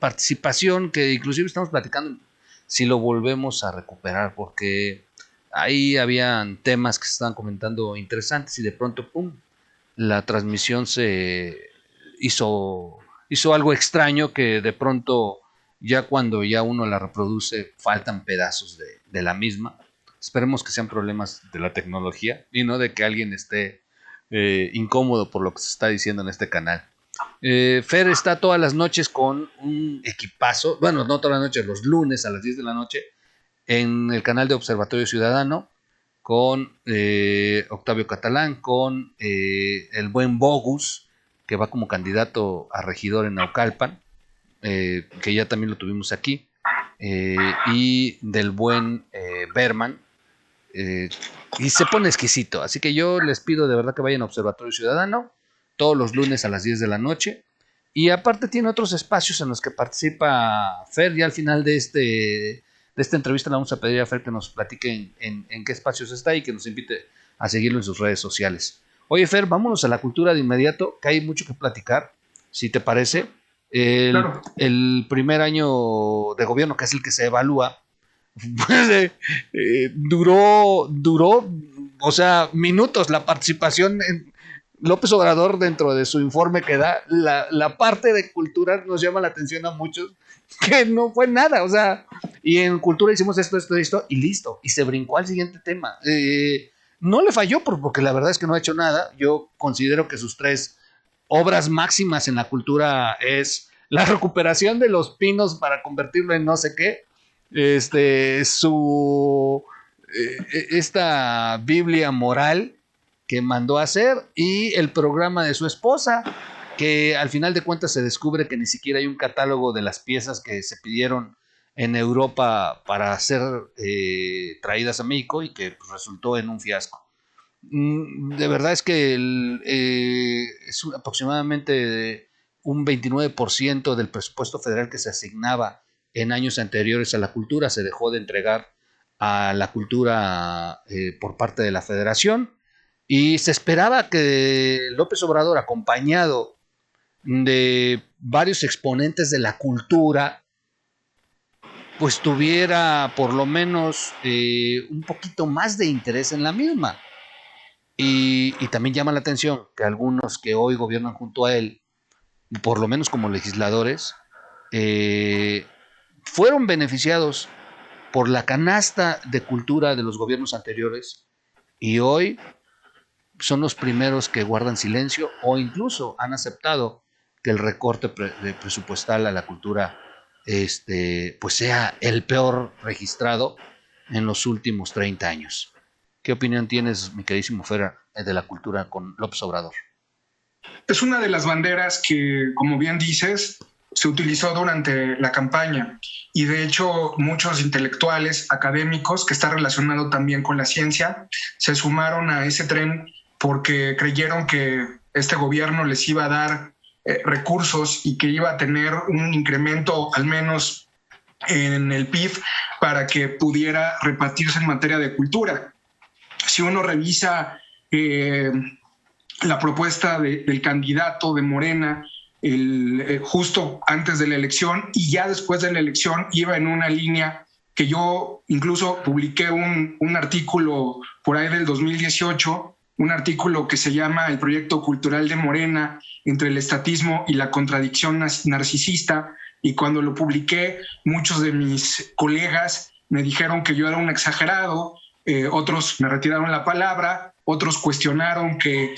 participación, que inclusive estamos platicando si lo volvemos a recuperar, porque ahí habían temas que se estaban comentando interesantes y de pronto, ¡pum!, la transmisión se hizo algo extraño, que de pronto ya cuando ya uno la reproduce faltan pedazos de la misma. Esperemos que sean problemas de la tecnología y no de que alguien esté incómodo por lo que se está diciendo en este canal. Fer está todas las noches con un equipazo, bueno, no todas las noches, los lunes a las 10 de la noche, en el canal de Observatorio Ciudadano, con Octavio Catalán, con el buen Bogus, que va como candidato a regidor en Naucalpan, que ya también lo tuvimos aquí, y del buen Berman, Y se pone exquisito. Así que yo les pido de verdad que vayan a Observatorio Ciudadano todos los lunes a las 10 de la noche. Y aparte tiene otros espacios en los que participa Fer. Y al final de esta entrevista le vamos a pedir a Fer que nos platique en qué espacios está y que nos invite a seguirlo en sus redes sociales. Oye, Fer, vámonos a la cultura de inmediato, que hay mucho que platicar, si te parece. Claro. El primer año de gobierno, que es el que se evalúa, pues, duró, o sea, minutos la participación en López Obrador dentro de su informe que da. La parte de cultura nos llama la atención a muchos, que no fue nada, o sea, y en cultura hicimos esto, y listo, y se brincó al siguiente tema. No le falló porque la verdad es que no ha hecho nada. Yo considero que sus 3 obras máximas en la cultura es la recuperación de los pinos para convertirlo en no sé qué, esta Biblia moral que mandó a hacer y el programa de su esposa, que al final de cuentas se descubre que ni siquiera hay un catálogo de las piezas que se pidieron en Europa para ser traídas a México y que pues, resultó en un fiasco. De verdad es que es aproximadamente un 29% del presupuesto federal que se asignaba en años anteriores a la cultura se dejó de entregar a la cultura por parte de la federación, y se esperaba que López Obrador, acompañado de varios exponentes de la cultura, pues tuviera por lo menos un poquito más de interés en la misma. Y también llama la atención que algunos que hoy gobiernan junto a él, por lo menos como legisladores, fueron beneficiados por la canasta de cultura de los gobiernos anteriores y hoy son los primeros que guardan silencio o incluso han aceptado que el recorte presupuestal a la cultura pues sea el peor registrado en los últimos 30 años. ¿Qué opinión tienes, mi queridísimo Fer, de la cultura con López Obrador? Es una de las banderas que, como bien dices, se utilizó durante la campaña y de hecho muchos intelectuales académicos que están relacionados también con la ciencia se sumaron a ese tren porque creyeron que este gobierno les iba a dar recursos y que iba a tener un incremento al menos en el PIB para que pudiera repartirse en materia de cultura. Si uno revisa la propuesta del candidato de Morena justo antes de la elección y ya después de la elección iba en una línea que yo incluso publiqué un artículo por ahí del 2018, un artículo que se llama El proyecto cultural de Morena entre el estatismo y la contradicción narcisista, y cuando lo publiqué muchos de mis colegas me dijeron que yo era un exagerado, otros me retiraron la palabra, otros cuestionaron que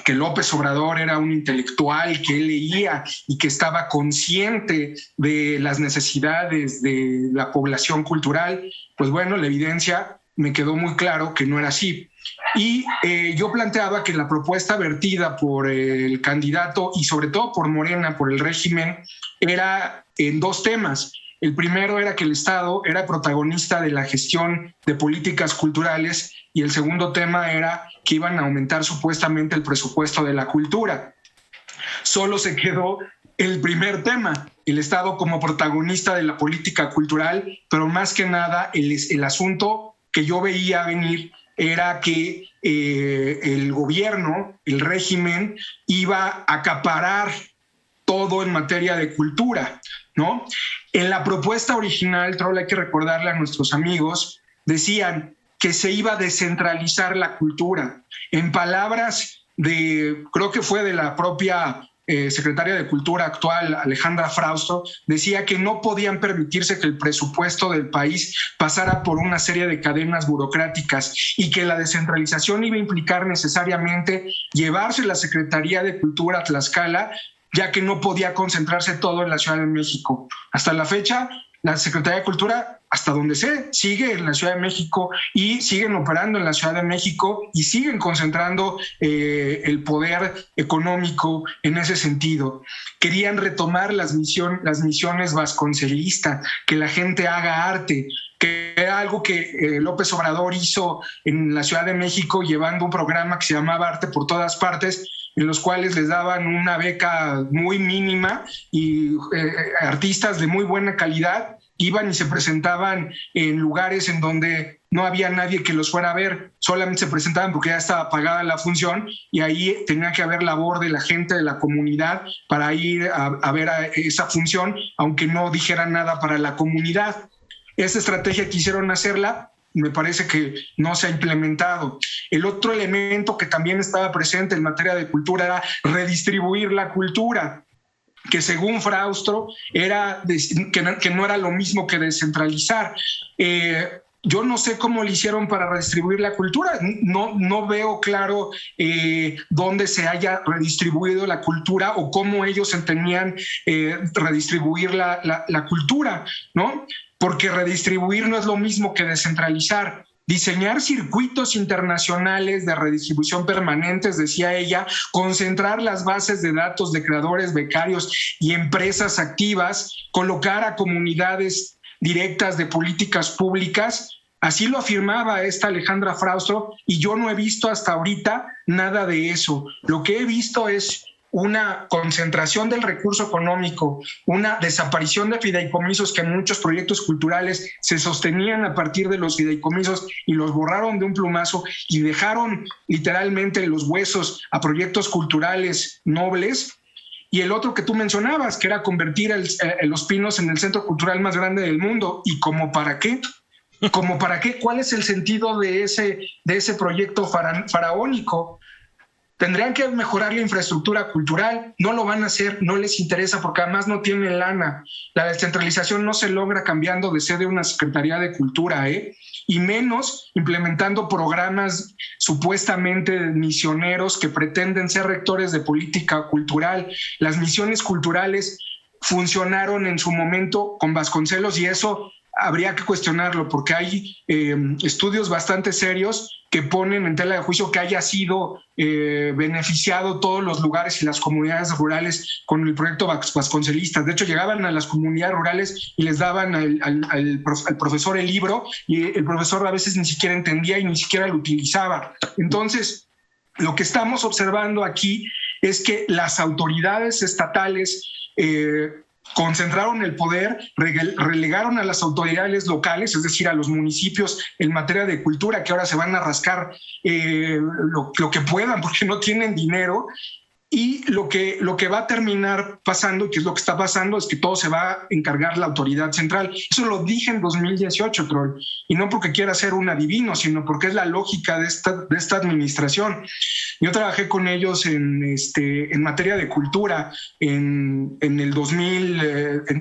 López Obrador era un intelectual, que él leía y que estaba consciente de las necesidades de la población cultural. Pues bueno, la evidencia me quedó muy claro que no era así. Y yo planteaba que la propuesta vertida por el candidato y sobre todo por Morena, por el régimen, era en 2 temas. El primero era que el Estado era protagonista de la gestión de políticas culturales y el segundo tema era que iban a aumentar supuestamente el presupuesto de la cultura. Solo se quedó el primer tema, el Estado como protagonista de la política cultural, pero más que nada el asunto que yo veía venir era que el gobierno, el régimen, iba a acaparar todo en materia de cultura, ¿no? En la propuesta original, Troll, hay que recordarle a nuestros amigos, decían que se iba a descentralizar la cultura. En palabras creo que fue de la propia secretaria de Cultura actual, Alejandra Frausto, decía que no podían permitirse que el presupuesto del país pasara por una serie de cadenas burocráticas y que la descentralización iba a implicar necesariamente llevarse la Secretaría de Cultura a Tlaxcala, ya que no podía concentrarse todo en la Ciudad de México. Hasta la fecha, la Secretaría de Cultura hasta donde sé, sigue en la Ciudad de México y siguen operando en la Ciudad de México y siguen concentrando el poder económico en ese sentido. Querían retomar las misiones vasconcelistas, que la gente haga arte, que era algo que López Obrador hizo en la Ciudad de México, llevando un programa que se llamaba Arte por Todas Partes, en los cuales les daban una beca muy mínima y artistas de muy buena calidad iban y se presentaban en lugares en donde no había nadie que los fuera a ver, solamente se presentaban porque ya estaba pagada la función y ahí tenía que haber labor de la gente de la comunidad para ir a ver a esa función, aunque no dijera nada para la comunidad. Esa estrategia quisieron hacerla, me parece que no se ha implementado. El otro elemento que también estaba presente en materia de cultura era redistribuir la cultura, que según Fraustro era que no era lo mismo que descentralizar. Yo no sé cómo le hicieron para redistribuir la cultura, no veo claro dónde se haya redistribuido la cultura o cómo ellos entendían redistribuir la cultura, ¿no? Porque redistribuir no es lo mismo que descentralizar. Diseñar circuitos internacionales de redistribución permanentes, decía ella, concentrar las bases de datos de creadores, becarios y empresas activas, colocar a comunidades directas de políticas públicas. Así lo afirmaba esta Alejandra Fraustro y yo no he visto hasta ahorita nada de eso. Lo que he visto es una concentración del recurso económico, una desaparición de fideicomisos, que muchos proyectos culturales se sostenían a partir de los fideicomisos y los borraron de un plumazo y dejaron literalmente los huesos a proyectos culturales nobles. Y el otro que tú mencionabas, que era convertir Los Pinos en el centro cultural más grande del mundo. ¿Y como para qué? ¿Como para qué? ¿Cuál es el sentido de ese proyecto faraónico? Tendrían que mejorar la infraestructura cultural, no lo van a hacer, no les interesa porque además no tienen lana. La descentralización no se logra cambiando de sede una Secretaría de Cultura, y menos implementando programas supuestamente misioneros que pretenden ser rectores de política cultural. Las misiones culturales funcionaron en su momento con Vasconcelos y eso habría que cuestionarlo porque hay estudios bastante serios que ponen en tela de juicio que haya sido beneficiado todos los lugares y las comunidades rurales con el proyecto vasconcelista. De hecho, llegaban a las comunidades rurales y les daban al profesor el libro y el profesor a veces ni siquiera entendía y ni siquiera lo utilizaba. Entonces, lo que estamos observando aquí es que las autoridades estatales concentraron el poder, relegaron a las autoridades locales, es decir, a los municipios en materia de cultura, que ahora se van a rascar lo que puedan porque no tienen dinero. Y lo que va a terminar pasando, que es lo que está pasando, es que todo se va a encargar la autoridad central. Eso lo dije en 2018, Troll, y no porque quiera ser un adivino, sino porque es la lógica de esta administración. Yo trabajé con ellos en materia de cultura en el 2000,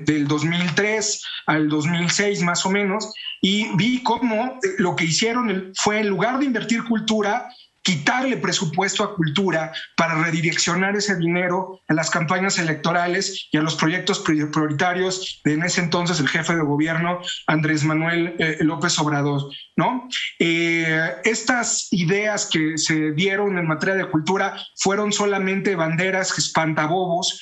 del 2003 al 2006 más o menos, y vi cómo lo que hicieron fue, en lugar de invertir cultura, quitarle presupuesto a cultura para redireccionar ese dinero a las campañas electorales y a los proyectos prioritarios de en ese entonces el jefe de gobierno Andrés Manuel López Obrador, ¿no? Estas ideas que se dieron en materia de cultura fueron solamente banderas espantabobos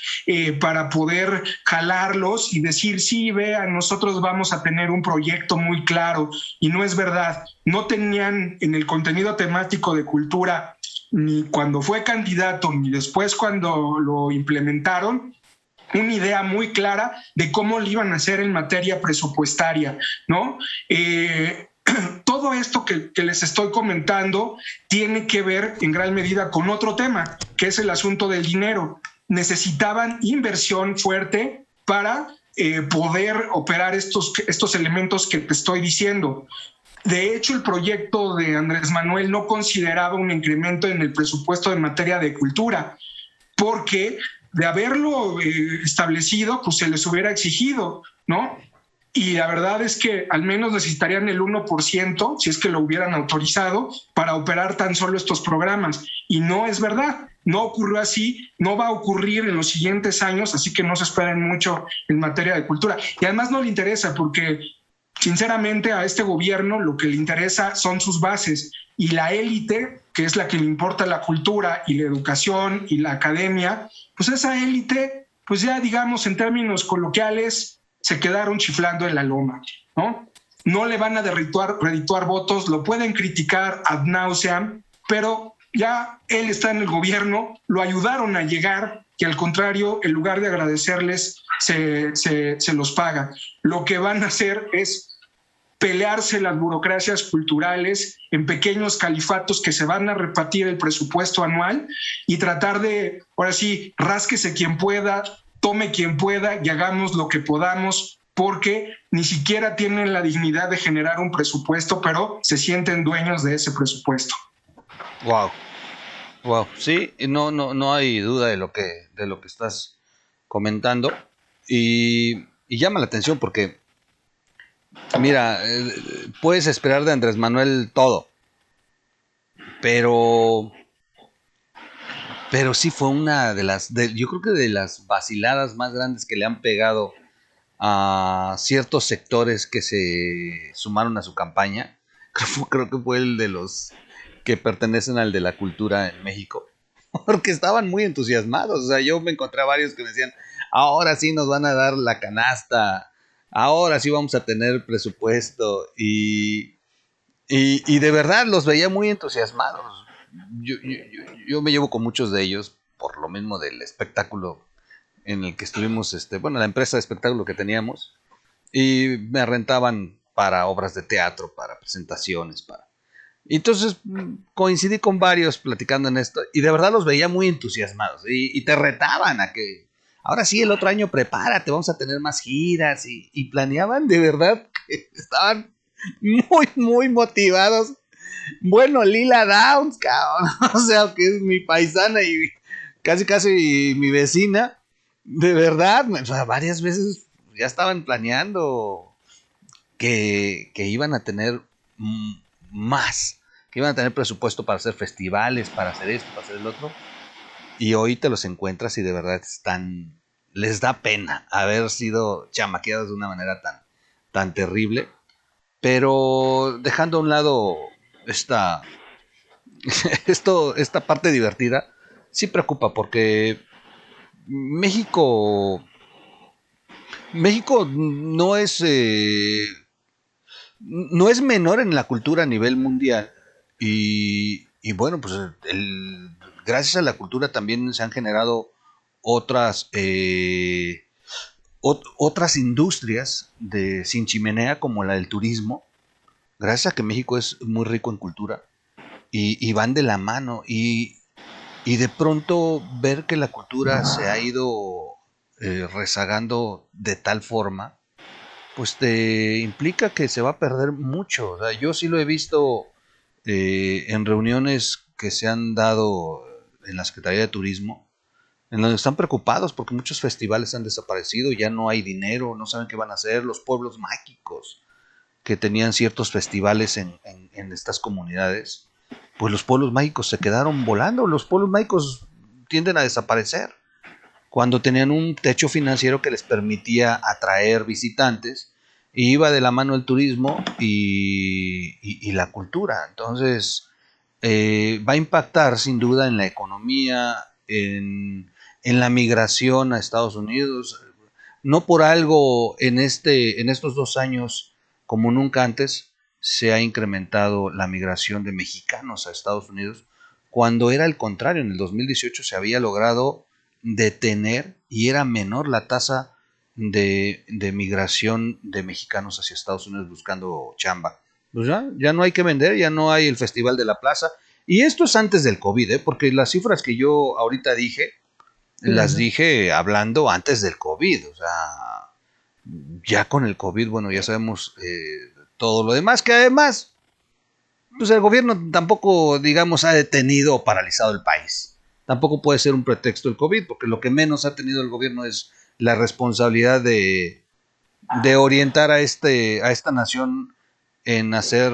para poder jalarlos y decir, sí, vean, nosotros vamos a tener un proyecto muy claro, y no es verdad. No tenían en el contenido temático de cultura, ni cuando fue candidato, ni después cuando lo implementaron, una idea muy clara de cómo lo iban a hacer en materia presupuestaria, ¿no? Todo esto que les estoy comentando tiene que ver en gran medida con otro tema, que es el asunto del dinero. Necesitaban inversión fuerte para poder operar estos elementos que te estoy diciendo. De hecho, el proyecto de Andrés Manuel no consideraba un incremento en el presupuesto en materia de cultura, porque de haberlo establecido, pues se les hubiera exigido, ¿no? Y la verdad es que al menos necesitarían el 1%, si es que lo hubieran autorizado, para operar tan solo estos programas. Y no es verdad, no ocurrió así, no va a ocurrir en los siguientes años, así que no se esperen mucho en materia de cultura. Y además no le interesa porque sinceramente a este gobierno lo que le interesa son sus bases, y la élite, que es la que le importa la cultura y la educación y la academia, pues esa élite, pues ya digamos en términos coloquiales, se quedaron chiflando en la loma, ¿no? No le van a redituar votos, lo pueden criticar ad nauseam, pero ya él está en el gobierno, lo ayudaron a llegar, que al contrario, en lugar de agradecerles, se los paga. Lo que van a hacer es pelearse las burocracias culturales en pequeños califatos que se van a repartir el presupuesto anual y tratar de, ahora sí, rásquese quien pueda, tome quien pueda y hagamos lo que podamos, porque ni siquiera tienen la dignidad de generar un presupuesto, pero se sienten dueños de ese presupuesto. Wow, wow, sí, no hay duda de lo que estás comentando, y llama la atención porque, mira, puedes esperar de Andrés Manuel todo, pero sí fue una de yo creo que de las vaciladas más grandes que le han pegado a ciertos sectores que se sumaron a su campaña. Creo que fue el de los que pertenecen al de la cultura en México, porque estaban muy entusiasmados. O sea, yo me encontré a varios que me decían, ahora sí nos van a dar la canasta, ahora sí vamos a tener presupuesto, y de verdad los veía muy entusiasmados. Yo me llevo con muchos de ellos por lo mismo del espectáculo en el que estuvimos, la empresa de espectáculo que teníamos, y me rentaban para obras de teatro, para presentaciones, Y entonces coincidí con varios platicando en esto, y de verdad los veía muy entusiasmados, y te retaban a que ahora sí el otro año prepárate, vamos a tener más giras, y planeaban de verdad que estaban muy motivados. Bueno, Lila Downs, cabrón, o sea, que es mi paisana y casi mi vecina, de verdad, o sea, varias veces ya estaban planeando que iban a tener más, que iban a tener presupuesto para hacer festivales, para hacer esto, para hacer el otro, y hoy te los encuentras y de verdad les da pena haber sido chamaqueados de una manera tan terrible, pero dejando a un lado esta, esta parte divertida, sí preocupa porque México, México no es menor en la cultura a nivel mundial, y bueno, pues gracias a la cultura también se han generado otras otras industrias sin chimenea, como la del turismo, gracias a que México es muy rico en cultura, y van de la mano, y de pronto ver que la cultura se ha ido rezagando de tal forma, pues te implica que se va a perder mucho. O sea, yo sí lo he visto en reuniones que se han dado en la Secretaría de Turismo, en donde están preocupados porque muchos festivales han desaparecido, ya no hay dinero, no saben qué van a hacer. Los pueblos mágicos que tenían ciertos festivales en estas comunidades, pues los pueblos mágicos se quedaron volando. Los pueblos mágicos tienden a desaparecer cuando tenían un techo financiero que les permitía atraer visitantes, y iba de la mano el turismo y la cultura. Entonces va a impactar sin duda en la economía, en la migración a Estados Unidos. No por algo en estos 2 años, como nunca antes, se ha incrementado la migración de mexicanos a Estados Unidos, cuando era el contrario. En el 2018 se había logrado detener y era menor la tasa de migración de mexicanos hacia Estados Unidos buscando chamba. Pues ya no hay que vender, ya no hay el Festival de la Plaza. Y esto es antes del COVID, porque las cifras que yo ahorita dije, las dije hablando antes del COVID. O sea, ya con el COVID, bueno, ya sabemos todo lo demás, que además, pues el gobierno tampoco, digamos, ha detenido o paralizado el país. Tampoco puede ser un pretexto el COVID, porque lo que menos ha tenido el gobierno es la responsabilidad de orientar a esta nación en hacer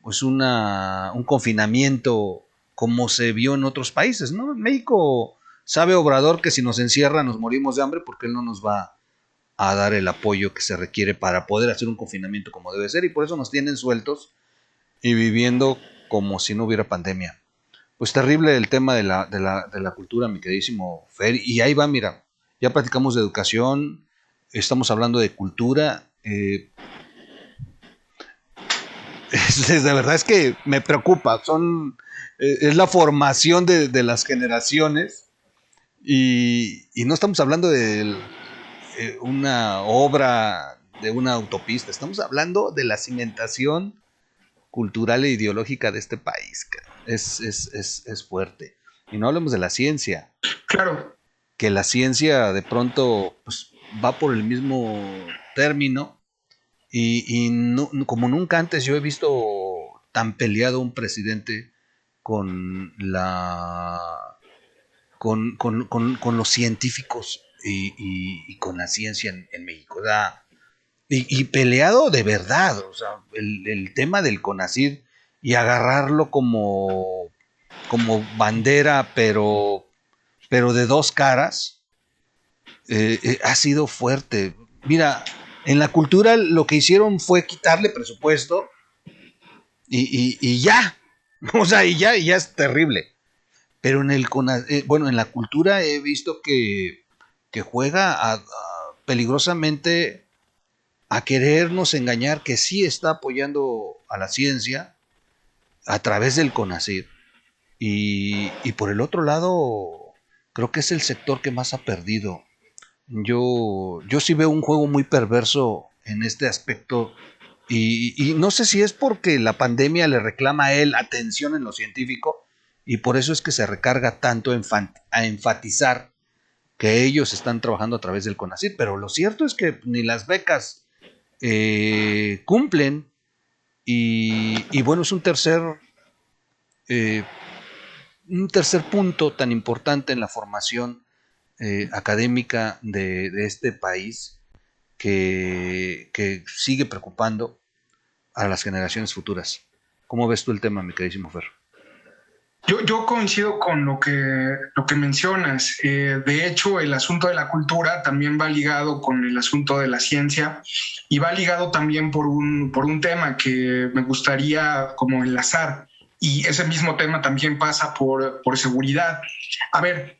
pues un confinamiento como se vio en otros países, ¿no? En México sabe Obrador que si nos encierra nos morimos de hambre, porque él no nos va a dar el apoyo que se requiere para poder hacer un confinamiento como debe ser, y por eso nos tienen sueltos y viviendo como si no hubiera pandemia. Pues terrible el tema de la cultura, mi queridísimo Fer, y ahí va, mira, ya platicamos de educación, estamos hablando de cultura, de verdad es que me preocupa, es la formación de las generaciones, y no estamos hablando de una obra, de una autopista, estamos hablando de la cimentación cultural e ideológica de este país. Es fuerte. Y no hablemos de la ciencia. Claro. Que la ciencia de pronto pues, va por el mismo término y no, como nunca antes yo he visto tan peleado un presidente con con los científicos y con la ciencia en México. O sea, y peleado de verdad, o sea, el tema del CONACYT y agarrarlo como bandera, pero de dos caras, ha sido fuerte. Mira, en la cultura lo que hicieron fue quitarle presupuesto y ya, o sea, y ya es terrible. Pero en en la cultura he visto que juega peligrosamente a querernos engañar que sí está apoyando a la ciencia a través del CONACYT. Y por el otro lado, creo que es el sector que más ha perdido. Yo sí veo un juego muy perverso en este aspecto y no sé si es porque la pandemia le reclama a él atención en lo científico y por eso es que se recarga tanto a enfatizar que ellos están trabajando a través del CONACYT, pero lo cierto es que ni las becas cumplen y bueno, es un tercer punto tan importante en la formación académica de este país que sigue preocupando a las generaciones futuras. ¿Cómo ves tú el tema, mi queridísimo Fer? Yo coincido con lo que mencionas. De hecho, el asunto de la cultura también va ligado con el asunto de la ciencia y va ligado también por un tema que me gustaría como enlazar. Y ese mismo tema también pasa por seguridad. A ver,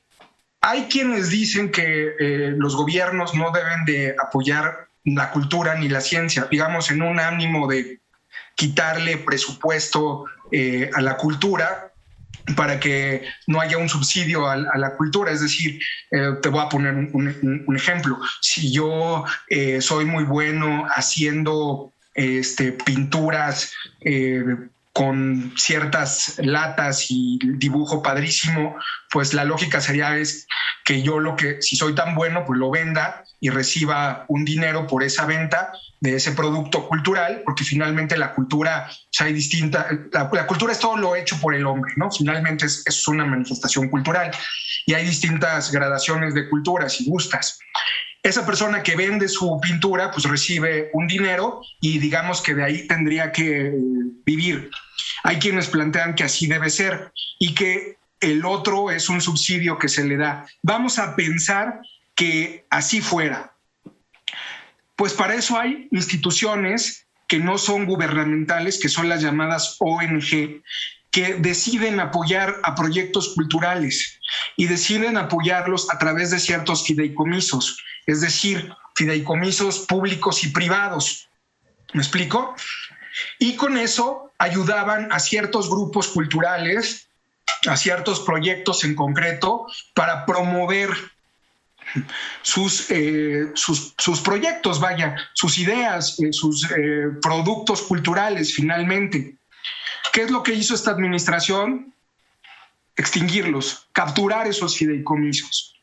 hay quienes dicen que los gobiernos no deben de apoyar la cultura ni la ciencia, digamos, en un ánimo de quitarle presupuesto a la cultura para que no haya un subsidio a la cultura. Es decir, te voy a poner un ejemplo. Si yo soy muy bueno haciendo pinturas con ciertas latas y dibujo padrísimo, pues la lógica sería es que yo si soy tan bueno, pues lo venda y reciba un dinero por esa venta de ese producto cultural, porque finalmente la cultura, hay la cultura es todo lo hecho por el hombre, ¿no? Finalmente es una manifestación cultural y hay distintas gradaciones de culturas y gustas. Esa persona que vende su pintura pues recibe un dinero y digamos que de ahí tendría que vivir. Hay quienes plantean que así debe ser y que el otro es un subsidio que se le da. Vamos a pensar que así fuera. Pues para eso hay instituciones que no son gubernamentales, que son las llamadas ONG, que deciden apoyar a proyectos culturales y deciden apoyarlos a través de ciertos fideicomisos, es decir, fideicomisos públicos y privados. ¿Me explico? Y con eso ayudaban a ciertos grupos culturales, a ciertos proyectos en concreto, para promover sus proyectos, sus ideas, sus productos culturales finalmente. ¿Qué es lo que hizo esta administración? Extinguirlos, capturar esos fideicomisos.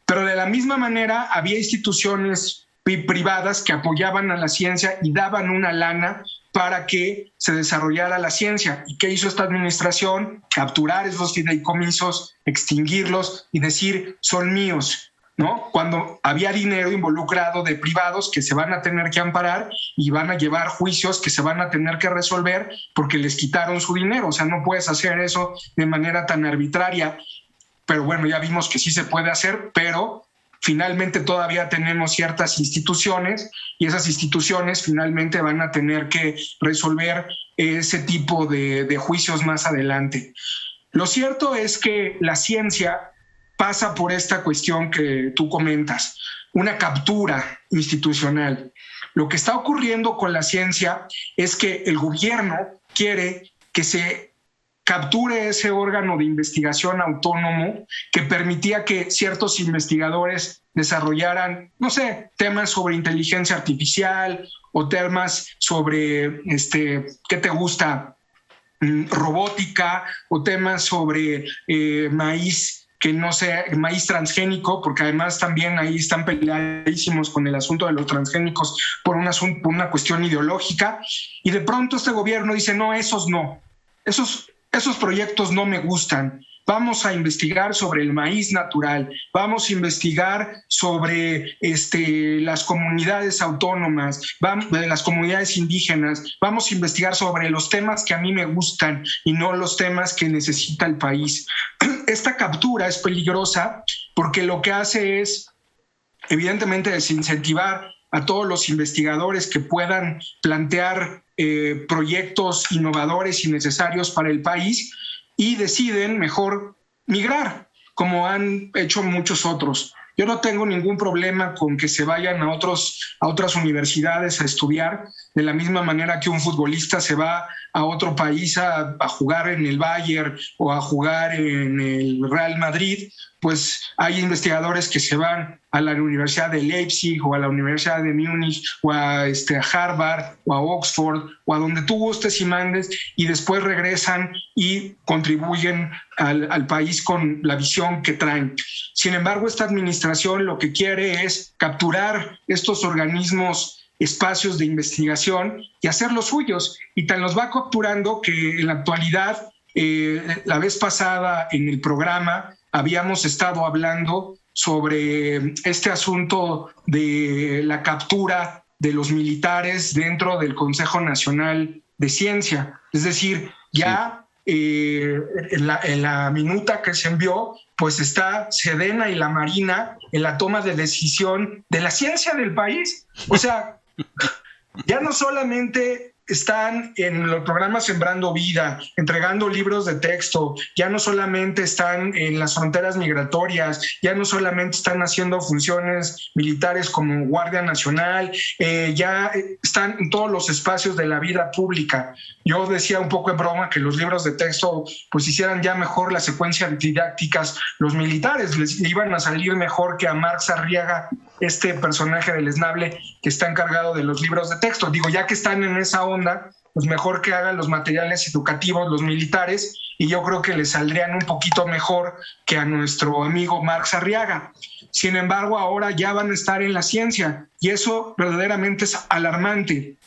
Pero de la misma manera había instituciones privadas que apoyaban a la ciencia y daban una lana para que se desarrollara la ciencia. ¿Y qué hizo esta administración? Capturar esos fideicomisos, extinguirlos y decir, son míos, ¿no? Cuando había dinero involucrado de privados que se van a tener que amparar y van a llevar juicios que se van a tener que resolver porque les quitaron su dinero. O sea, no puedes hacer eso de manera tan arbitraria. Pero bueno, ya vimos que sí se puede hacer, pero finalmente todavía tenemos ciertas instituciones y esas instituciones finalmente van a tener que resolver ese tipo de juicios más adelante. Lo cierto es que la ciencia pasa por esta cuestión que tú comentas, una captura institucional. Lo que está ocurriendo con la ciencia es que el gobierno quiere que se capture ese órgano de investigación autónomo que permitía que ciertos investigadores desarrollaran, no sé, temas sobre inteligencia artificial o temas sobre, ¿qué te gusta? Robótica o temas sobre maíz, que no sea maíz transgénico, porque además también ahí están peleadísimos con el asunto de los transgénicos por una cuestión ideológica, y de pronto este gobierno dice, no, esos no, esos proyectos no me gustan. Vamos a investigar sobre el maíz natural, vamos a investigar sobre las comunidades autónomas, las comunidades indígenas, vamos a investigar sobre los temas que a mí me gustan y no los temas que necesita el país. Esta captura es peligrosa porque lo que hace es, evidentemente, desincentivar a todos los investigadores que puedan plantear proyectos innovadores y necesarios para el país, y deciden mejor migrar, como han hecho muchos otros. Yo no tengo ningún problema con que se vayan a otras universidades a estudiar, de la misma manera que un futbolista se va a otro país a jugar en el Bayern o a jugar en el Real Madrid. Pues hay investigadores que se van a la Universidad de Leipzig o a la Universidad de Múnich o a Harvard o a Oxford o a donde tú gustes y mandes, y después regresan y contribuyen al país con la visión que traen. Sin embargo, esta administración lo que quiere es capturar estos organismos, espacios de investigación, y hacerlos suyos, y tan los va capturando que en la actualidad, la vez pasada en el programa habíamos estado hablando sobre este asunto de la captura de los militares dentro del Consejo Nacional de Ciencia. Es decir, ya en la minuta que se envió, pues está Sedena y la Marina en la toma de decisión de la ciencia del país. O sea, ya no solamente están en los programas Sembrando Vida, entregando libros de texto, ya no solamente están en las fronteras migratorias, ya no solamente están haciendo funciones militares como Guardia Nacional, ya están en todos los espacios de la vida pública. Yo decía un poco en broma que los libros de texto pues hicieran ya mejor las secuencias didácticas los militares, les iban a salir mejor que a Marx Arriaga, este personaje del esnable que está encargado de los libros de texto. Digo, ya que están en esa onda, pues mejor que hagan los materiales educativos los militares, y yo creo que les saldrían un poquito mejor que a nuestro amigo Marx Arriaga. Sin embargo, ahora ya van a estar en la ciencia, y eso verdaderamente es alarmante.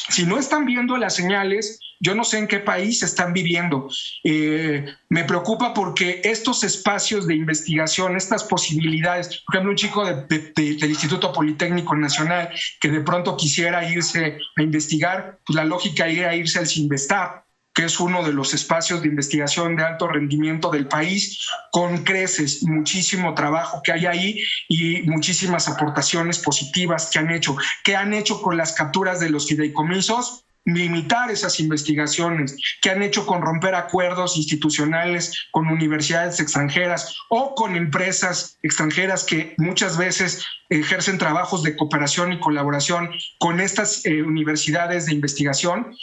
Si no están viendo las señales, yo no sé en qué país están viviendo. Me preocupa porque estos espacios de investigación, estas posibilidades, por ejemplo, un chico del Instituto Politécnico Nacional que de pronto quisiera irse a investigar, pues la lógica era irse al CINVESTAB, que es uno de los espacios de investigación de alto rendimiento del país, con creces, muchísimo trabajo que hay ahí y muchísimas aportaciones positivas que han hecho. ¿Qué han hecho con las capturas de los fideicomisos? Limitar esas investigaciones. ¿Qué han hecho con romper acuerdos institucionales con universidades extranjeras o con empresas extranjeras que muchas veces ejercen trabajos de cooperación y colaboración con estas universidades de investigación?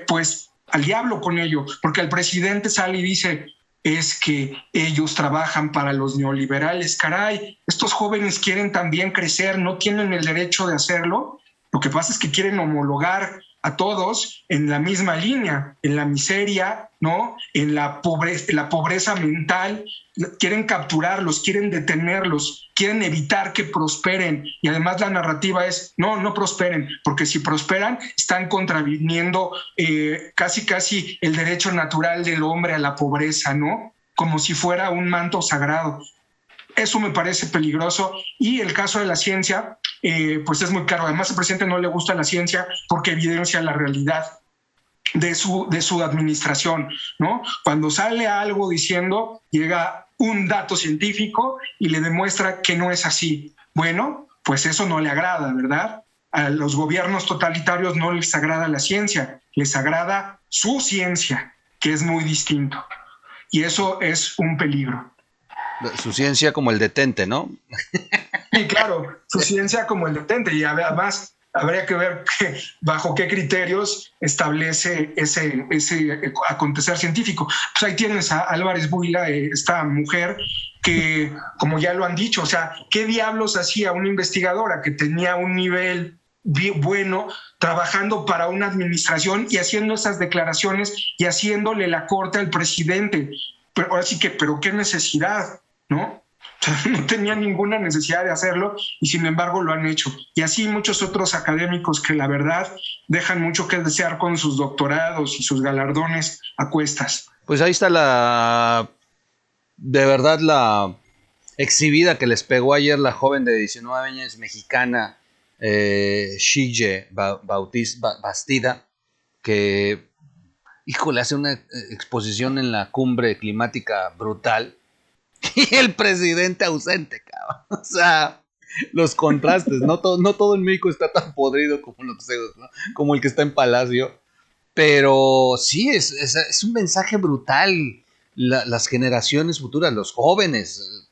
Pues al diablo con ello, porque el presidente sale y dice: es que ellos trabajan para los neoliberales. Caray, estos jóvenes quieren también crecer, no tienen el derecho de hacerlo. Lo que pasa es que quieren homologar a todos en la misma línea, en la miseria, ¿no? En la pobreza mental. Quieren capturarlos, quieren detenerlos, quieren evitar que prosperen, y además la narrativa es no prosperen, porque si prosperan están contraviniendo casi el derecho natural del hombre a la pobreza, ¿no? Como si fuera un manto sagrado. Eso me parece peligroso, y el caso de la ciencia pues es muy claro. Además, al presidente no le gusta la ciencia porque evidencia la realidad de su administración, ¿no? Cuando sale algo diciendo, llega un dato científico y le demuestra que no es así. Bueno, pues eso no le agrada, ¿verdad? A los gobiernos totalitarios no les agrada la ciencia, les agrada su ciencia, que es muy distinto. Y eso es un peligro. Su ciencia como el detente, ¿no? Y claro, su ciencia como el detente. Y además habría que ver bajo qué criterios establece ese acontecer científico. Pues ahí tienes a Álvarez Buila, esta mujer que, como ya lo han dicho, o sea, ¿qué diablos hacía una investigadora que tenía un nivel bueno trabajando para una administración y haciendo esas declaraciones y haciéndole la corte al presidente? Pero ahora sí que, pero qué necesidad, ¿no? No tenía ninguna necesidad de hacerlo y sin embargo lo han hecho. Y así muchos otros académicos que la verdad dejan mucho que desear con sus doctorados y sus galardones a cuestas. Pues ahí está de verdad la exhibida que les pegó ayer la joven de 19 años mexicana, Shige Bastida, que, híjole, hace una exposición en la cumbre climática brutal. Y el presidente ausente, cabrón. O sea, los contrastes. No todo en México está tan podrido como los pseudos, ¿no? Como el que está en Palacio. Pero sí, es un mensaje brutal. Las generaciones futuras, los jóvenes,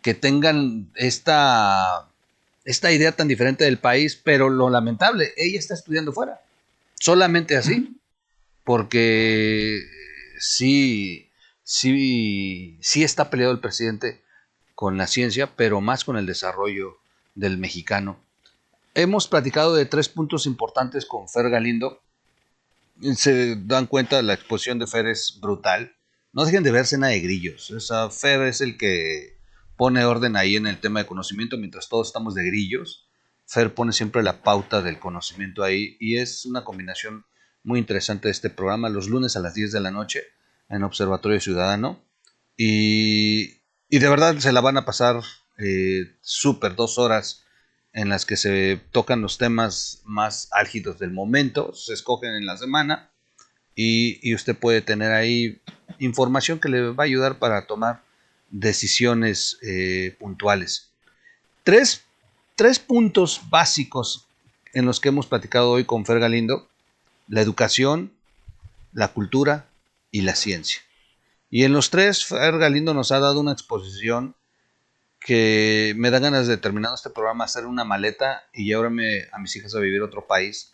que tengan esta idea tan diferente del país, pero lo lamentable, ella está estudiando fuera. Solamente así. Porque sí está peleado el presidente con la ciencia, pero más con el desarrollo del mexicano. Hemos platicado de 3 puntos importantes con Fer Galindo. Se dan cuenta, la exposición de Fer es brutal. No dejen de ver Cena de Grillos. Fer es el que pone orden ahí en el tema de conocimiento, mientras todos estamos de grillos. Fer pone siempre la pauta del conocimiento ahí y es una combinación muy interesante de este programa, los lunes a las 10 de la noche en Observatorio Ciudadano. Y de verdad se la van a pasar súper 2 horas en las que se tocan los temas más álgidos del momento, se escogen en la semana y usted puede tener ahí información que le va a ayudar para tomar decisiones puntuales. Tres puntos básicos en los que hemos platicado hoy con Fer Galindo: la educación, la cultura y la ciencia. Y en los 3, Fer Galindo nos ha dado una exposición que me da ganas de, terminando este programa, hacer una maleta y llevarme a mis hijas a vivir a otro país,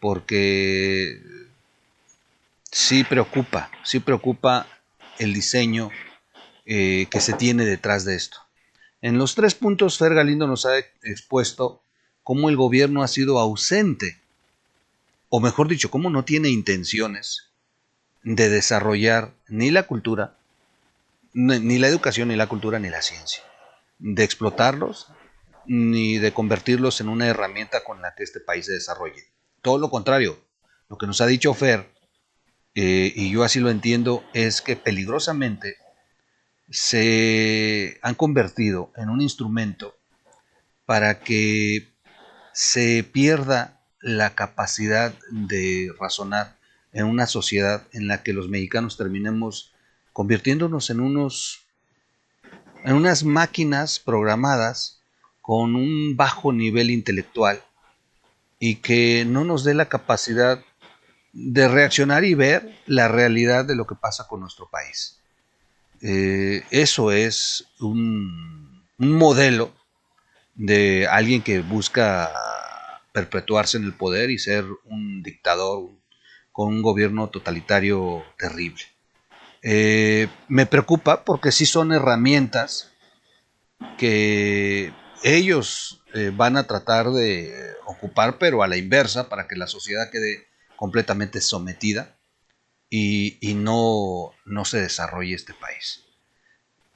porque sí preocupa el diseño que se tiene detrás de esto. En los 3 puntos, Fer Galindo nos ha expuesto cómo el gobierno ha sido ausente, o mejor dicho, cómo no tiene intenciones de desarrollar ni la cultura, ni la educación, ni la cultura, ni la ciencia, de explotarlos, ni de convertirlos en una herramienta con la que este país se desarrolle. Todo lo contrario, lo que nos ha dicho Fer, y yo así lo entiendo, es que peligrosamente se han convertido en un instrumento para que se pierda la capacidad de razonar en una sociedad en la que los mexicanos terminemos convirtiéndonos en unas máquinas programadas con un bajo nivel intelectual y que no nos dé la capacidad de reaccionar y ver la realidad de lo que pasa con nuestro país. Eso es un modelo de alguien que busca perpetuarse en el poder y ser un dictador con un gobierno totalitario terrible. Me preocupa porque sí son herramientas que ellos van a tratar de ocupar, pero a la inversa, para que la sociedad quede completamente sometida y no se desarrolle este país.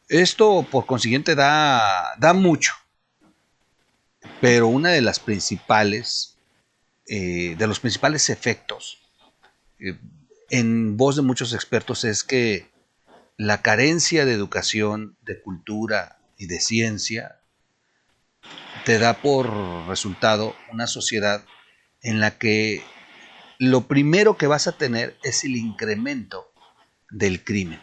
Esto, por consiguiente, da mucho, pero una de las principales, de los principales efectos, en voz de muchos expertos, es que la carencia de educación, de cultura y de ciencia te da por resultado una sociedad en la que lo primero que vas a tener es el incremento del crimen.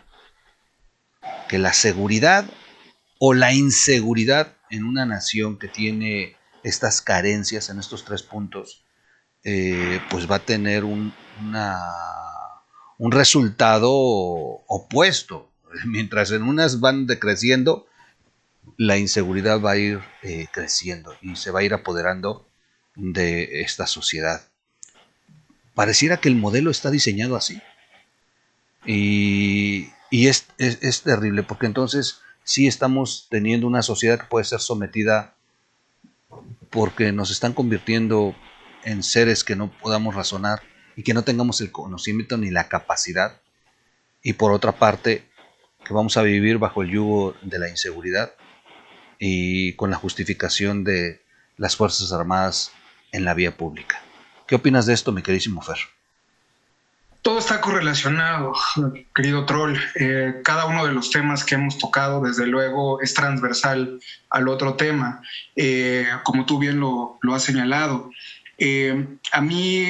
que la seguridad o la inseguridad en una nación que tiene estas carencias en estos 3 puntos, pues va a tener un resultado opuesto. Mientras en unas van decreciendo, la inseguridad va a ir creciendo y se va a ir apoderando de esta sociedad. Pareciera que el modelo está diseñado así. Y es terrible, porque entonces sí estamos teniendo una sociedad que puede ser sometida porque nos están convirtiendo en seres que no podamos razonar y que no tengamos el conocimiento ni la capacidad. Y por otra parte, que vamos a vivir bajo el yugo de la inseguridad y con la justificación de las Fuerzas Armadas en la vía pública. ¿Qué opinas de esto, mi queridísimo Fer? Todo está correlacionado, querido Troll. Cada uno de los temas que hemos tocado, desde luego, es transversal al otro tema, como tú bien lo has señalado. A mí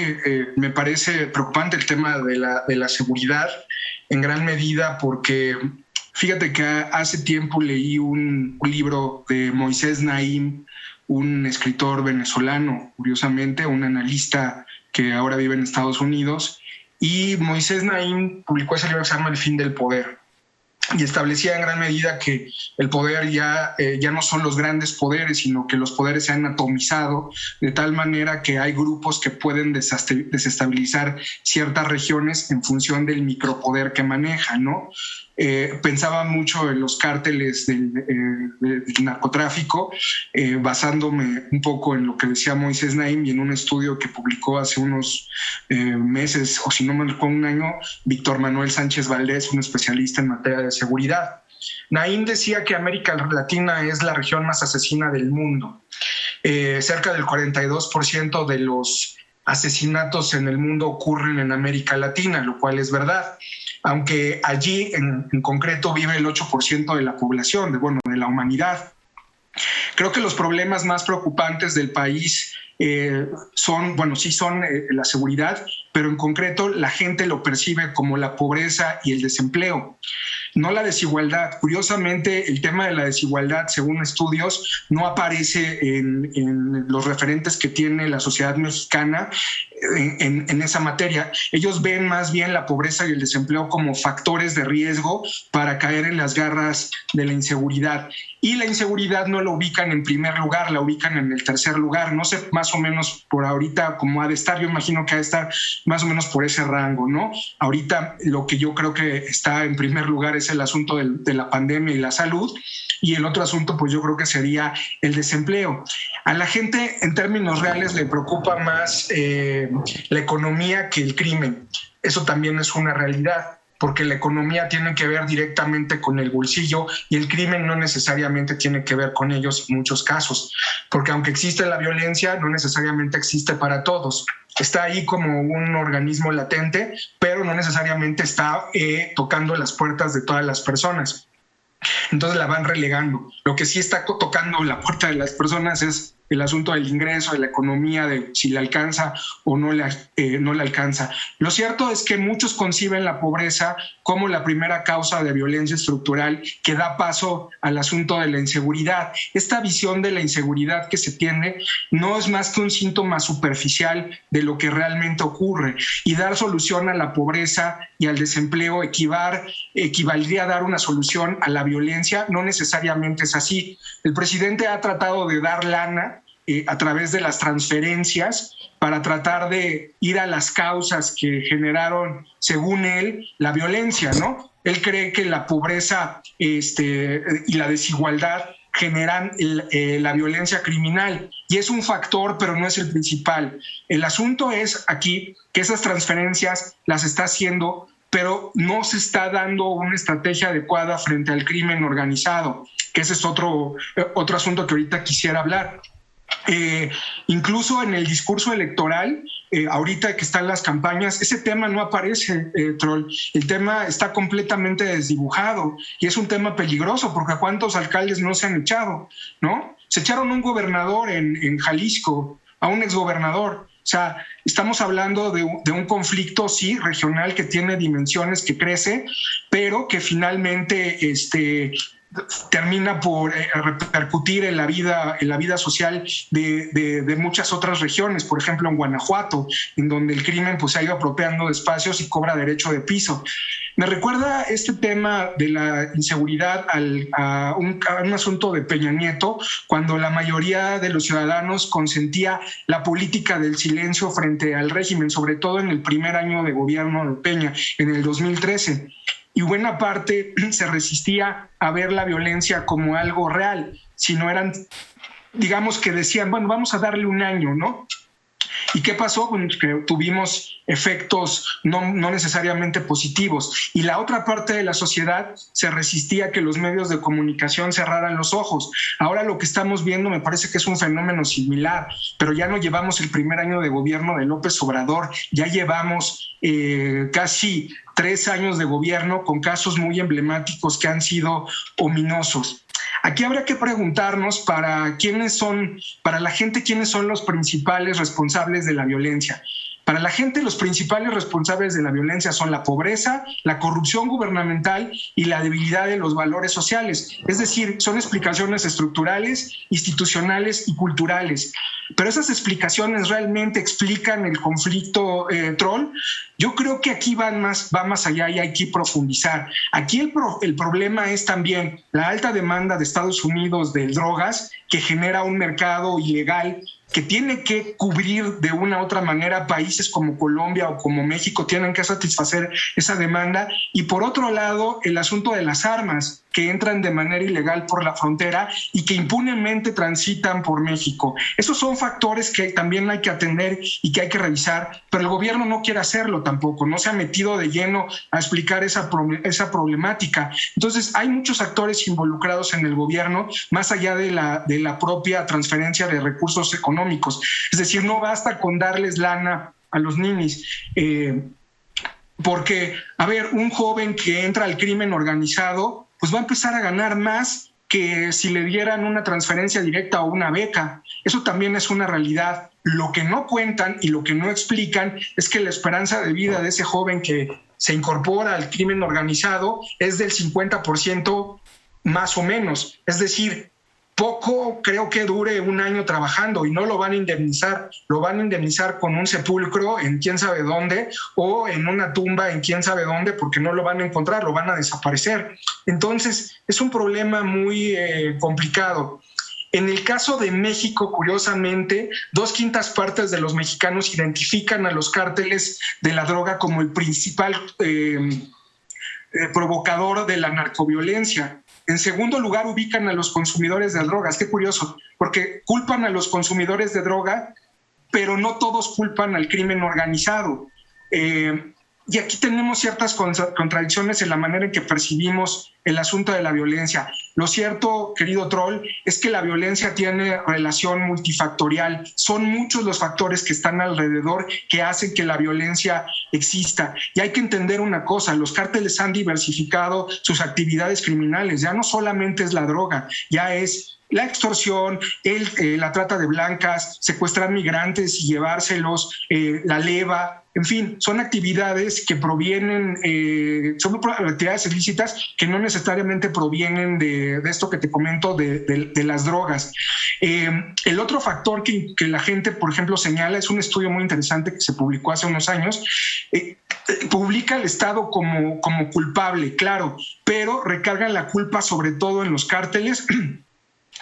me parece preocupante el tema de la seguridad, en gran medida porque fíjate que hace tiempo leí un libro de Moisés Naim, un escritor venezolano, curiosamente, un analista que ahora vive en Estados Unidos. Y Moisés Naim publicó ese libro que se llama El fin del poder, y establecía en gran medida que el poder ya no son los grandes poderes, sino que los poderes se han atomizado de tal manera que hay grupos que pueden desestabilizar ciertas regiones en función del micropoder que manejan, ¿no? Pensaba mucho en los cárteles del narcotráfico, basándome un poco en lo que decía Moisés Naim y en un estudio que publicó hace unos meses, o si no me recuerdo, un año, Víctor Manuel Sánchez Valdés, un especialista en materia de seguridad. Naim decía que América Latina es la región más asesina del mundo. Cerca del 42% de los asesinatos en el mundo ocurren en América Latina, lo cual es verdad. Aunque allí en concreto vive el 8% de la población, de la humanidad. Creo que los problemas más preocupantes del país son la seguridad, pero en concreto la gente lo percibe como la pobreza y el desempleo, no la desigualdad. Curiosamente, el tema de la desigualdad, según estudios, no aparece en los referentes que tiene la sociedad mexicana en esa materia. Ellos ven más bien la pobreza y el desempleo como factores de riesgo para caer en las garras de la inseguridad. Y la inseguridad no la ubican en primer lugar, la ubican en el tercer lugar. No sé más o menos por ahorita cómo ha de estar, yo imagino que ha de estar más o menos por ese rango, ¿no? Ahorita lo que yo creo que está en primer lugar es el asunto de la pandemia y la salud, y el otro asunto pues yo creo que sería el desempleo. A la gente en términos reales le preocupa más la economía que el crimen. Eso también es una realidad, porque la economía tiene que ver directamente con el bolsillo y el crimen no necesariamente tiene que ver con ellos en muchos casos, porque aunque existe la violencia, no necesariamente existe para todos. Está ahí como un organismo latente, pero no necesariamente está tocando las puertas de todas las personas. Entonces la van relegando. Lo que sí está tocando la puerta de las personas es el asunto del ingreso, de la economía, de si le alcanza o no le alcanza. Lo cierto es que muchos conciben la pobreza como la primera causa de violencia estructural que da paso al asunto de la inseguridad. Esta visión de la inseguridad que se tiene no es más que un síntoma superficial de lo que realmente ocurre, y dar solución a la pobreza y al desempleo equivaldría a dar una solución a la violencia. No necesariamente es así. El presidente ha tratado de dar lana a través de las transferencias para tratar de ir a las causas que generaron, según él, la violencia, ¿no? Él cree que la pobreza y la desigualdad generan la violencia criminal, y es un factor, pero no es el principal. El asunto es aquí que esas transferencias las está haciendo, pero no se está dando una estrategia adecuada frente al crimen organizado, que ese es otro asunto que ahorita quisiera hablar. Incluso en el discurso electoral, ahorita que están las campañas, ese tema no aparece, Troll. El tema está completamente desdibujado y es un tema peligroso, porque ¿a cuántos alcaldes no se han echado? ¿No? Se echaron a un gobernador en Jalisco, a un exgobernador, sea, estamos hablando de un conflicto, sí, regional, que tiene dimensiones, que crece, pero que finalmente termina por repercutir en la vida social de muchas otras regiones, por ejemplo en Guanajuato, en donde el crimen pues, se ha ido apropiando de espacios y cobra derecho de piso. Me recuerda este tema de la inseguridad a un asunto de Peña Nieto, cuando la mayoría de los ciudadanos consentía la política del silencio frente al régimen, sobre todo en el primer año de gobierno de Peña, en el 2013. Y buena parte se resistía a ver la violencia como algo real, si no eran, digamos que decían, bueno, vamos a darle un año, ¿no? ¿Y qué pasó? Bueno, que tuvimos efectos no necesariamente positivos. Y la otra parte de la sociedad se resistía a que los medios de comunicación cerraran los ojos. Ahora lo que estamos viendo me parece que es un fenómeno similar, pero ya no llevamos el primer año de gobierno de López Obrador, ya llevamos casi 3 años de gobierno con casos muy emblemáticos que han sido ominosos. Aquí habrá que preguntarnos para la gente quiénes son los principales responsables de la violencia. Para la gente, los principales responsables de la violencia son la pobreza, la corrupción gubernamental y la debilidad de los valores sociales. Es decir, son explicaciones estructurales, institucionales y culturales. Pero esas explicaciones realmente explican el conflicto troll. Yo creo que aquí va más allá y hay que profundizar. Aquí el problema es también la alta demanda de Estados Unidos de drogas, que genera un mercado ilegal que tiene que cubrir de una u otra manera. Países como Colombia o como México tienen que satisfacer esa demanda. Y por otro lado, el asunto de las armas que entran de manera ilegal por la frontera y que impunemente transitan por México. Esos son factores que también hay que atender y que hay que revisar, pero el gobierno no quiere hacerlo tampoco, no se ha metido de lleno a explicar esa problemática. Entonces, hay muchos actores involucrados en el gobierno, más allá de la propia transferencia de recursos económicos. Es decir, no basta con darles lana a los ninis, porque, a ver, un joven que entra al crimen organizado pues va a empezar a ganar más que si le dieran una transferencia directa o una beca. Eso también es una realidad. Lo que no cuentan y lo que no explican es que la esperanza de vida de ese joven que se incorpora al crimen organizado es del 50% más o menos. Es decir, poco creo que dure un año trabajando y no lo van a indemnizar. Lo van a indemnizar con un sepulcro en quién sabe dónde o en una tumba en quién sabe dónde, porque no lo van a encontrar, lo van a desaparecer. Entonces es un problema muy complicado. En el caso de México, curiosamente, 2/5 partes de los mexicanos identifican a los cárteles de la droga como el principal provocador de la narcoviolencia. En segundo lugar, ubican a los consumidores de drogas. Qué curioso, porque culpan a los consumidores de droga, pero no todos culpan al crimen organizado. Y aquí tenemos ciertas contradicciones en la manera en que percibimos el asunto de la violencia. Lo cierto, querido troll, es que la violencia tiene relación multifactorial. Son muchos los factores que están alrededor que hacen que la violencia exista. Y hay que entender una cosa, los cárteles han diversificado sus actividades criminales. Ya no solamente es la droga, ya es la extorsión, la trata de blancas, secuestrar migrantes y llevárselos, la leva. En fin, son actividades que provienen, son actividades ilícitas que no necesariamente provienen de esto que te comento, de las drogas. El otro factor que la gente, por ejemplo, señala, es un estudio muy interesante que se publicó hace unos años, publica al Estado como culpable, claro, pero recargan la culpa sobre todo en los cárteles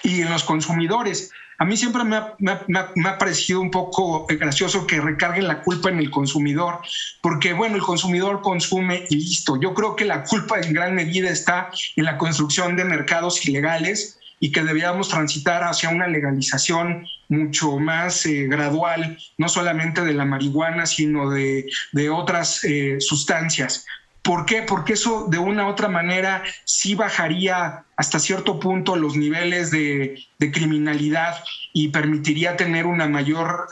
y en los consumidores. A mí siempre me ha parecido un poco gracioso que recarguen la culpa en el consumidor, porque, bueno, el consumidor consume y listo. Yo creo que la culpa en gran medida está en la construcción de mercados ilegales y que deberíamos transitar hacia una legalización mucho más gradual, no solamente de la marihuana, sino de otras sustancias. ¿Por qué? Porque eso de una u otra manera sí bajaría hasta cierto punto los niveles de criminalidad y permitiría tener una mayor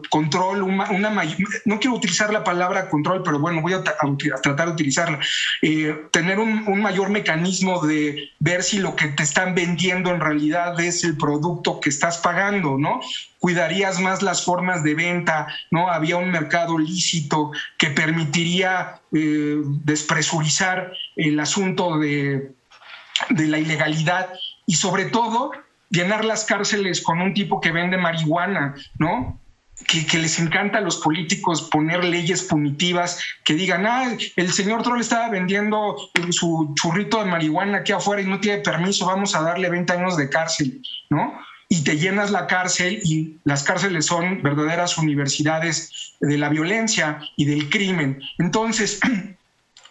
control, no quiero utilizar la palabra control, pero bueno, voy a tratar de utilizarla, tener un mayor mecanismo de ver si lo que te están vendiendo en realidad es el producto que estás pagando, ¿no? Cuidarías más las formas de venta, ¿no? Había un mercado lícito que permitiría despresurizar el asunto de la ilegalidad y sobre todo llenar las cárceles con un tipo que vende marihuana, ¿no? Que les encanta a los políticos poner leyes punitivas que digan, el señor Troll estaba vendiendo su churrito de marihuana aquí afuera y no tiene permiso, vamos a darle 20 años de cárcel, ¿no? Y te llenas la cárcel, y las cárceles son verdaderas universidades de la violencia y del crimen. Entonces,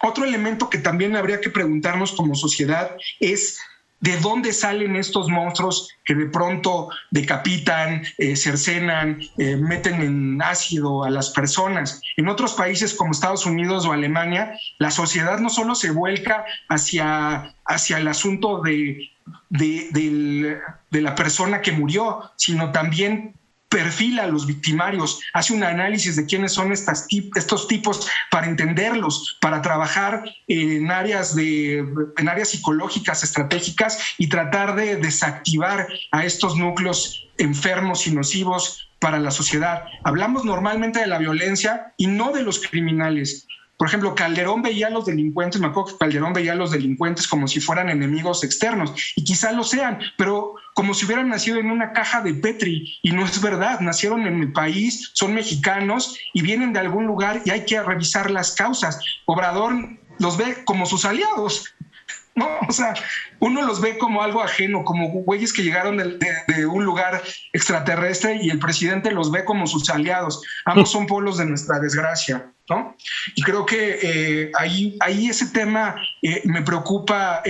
otro elemento que también habría que preguntarnos como sociedad es ¿de dónde salen estos monstruos que de pronto decapitan, cercenan, meten en ácido a las personas? En otros países como Estados Unidos o Alemania, la sociedad no solo se vuelca hacia el asunto de la persona que murió, sino también perfila a los victimarios, hace un análisis de quiénes son estos tipos para entenderlos, para trabajar en áreas psicológicas, estratégicas y tratar de desactivar a estos núcleos enfermos y nocivos para la sociedad. Hablamos normalmente de la violencia y no de los criminales. Por ejemplo, Calderón veía a los delincuentes, me acuerdo que Calderón veía a los delincuentes como si fueran enemigos externos, y quizá lo sean, pero como si hubieran nacido en una caja de Petri, y no es verdad, nacieron en el país, son mexicanos y vienen de algún lugar y hay que revisar las causas. Obrador los ve como sus aliados, ¿no? O sea, uno los ve como algo ajeno, como güeyes que llegaron de un lugar extraterrestre, y el presidente los ve como sus aliados. Ambos son polos de nuestra desgracia, ¿no? Y creo que ahí ese tema me preocupa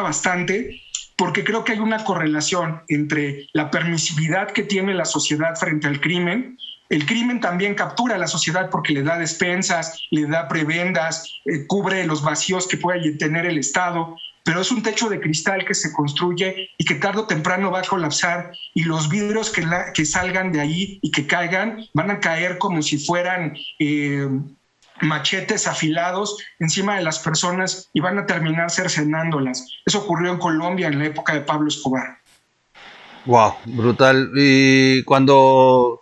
bastante, porque creo que hay una correlación entre la permisividad que tiene la sociedad frente al crimen. El crimen también captura a la sociedad porque le da despensas, le da prebendas, cubre los vacíos que puede tener el Estado, pero es un techo de cristal que se construye y que tarde o temprano va a colapsar, y los vidrios que salgan de ahí y que caigan van a caer como si fueran machetes afilados encima de las personas y van a terminar cercenándolas. Eso ocurrió en Colombia en la época de Pablo Escobar. Wow, brutal. Y cuando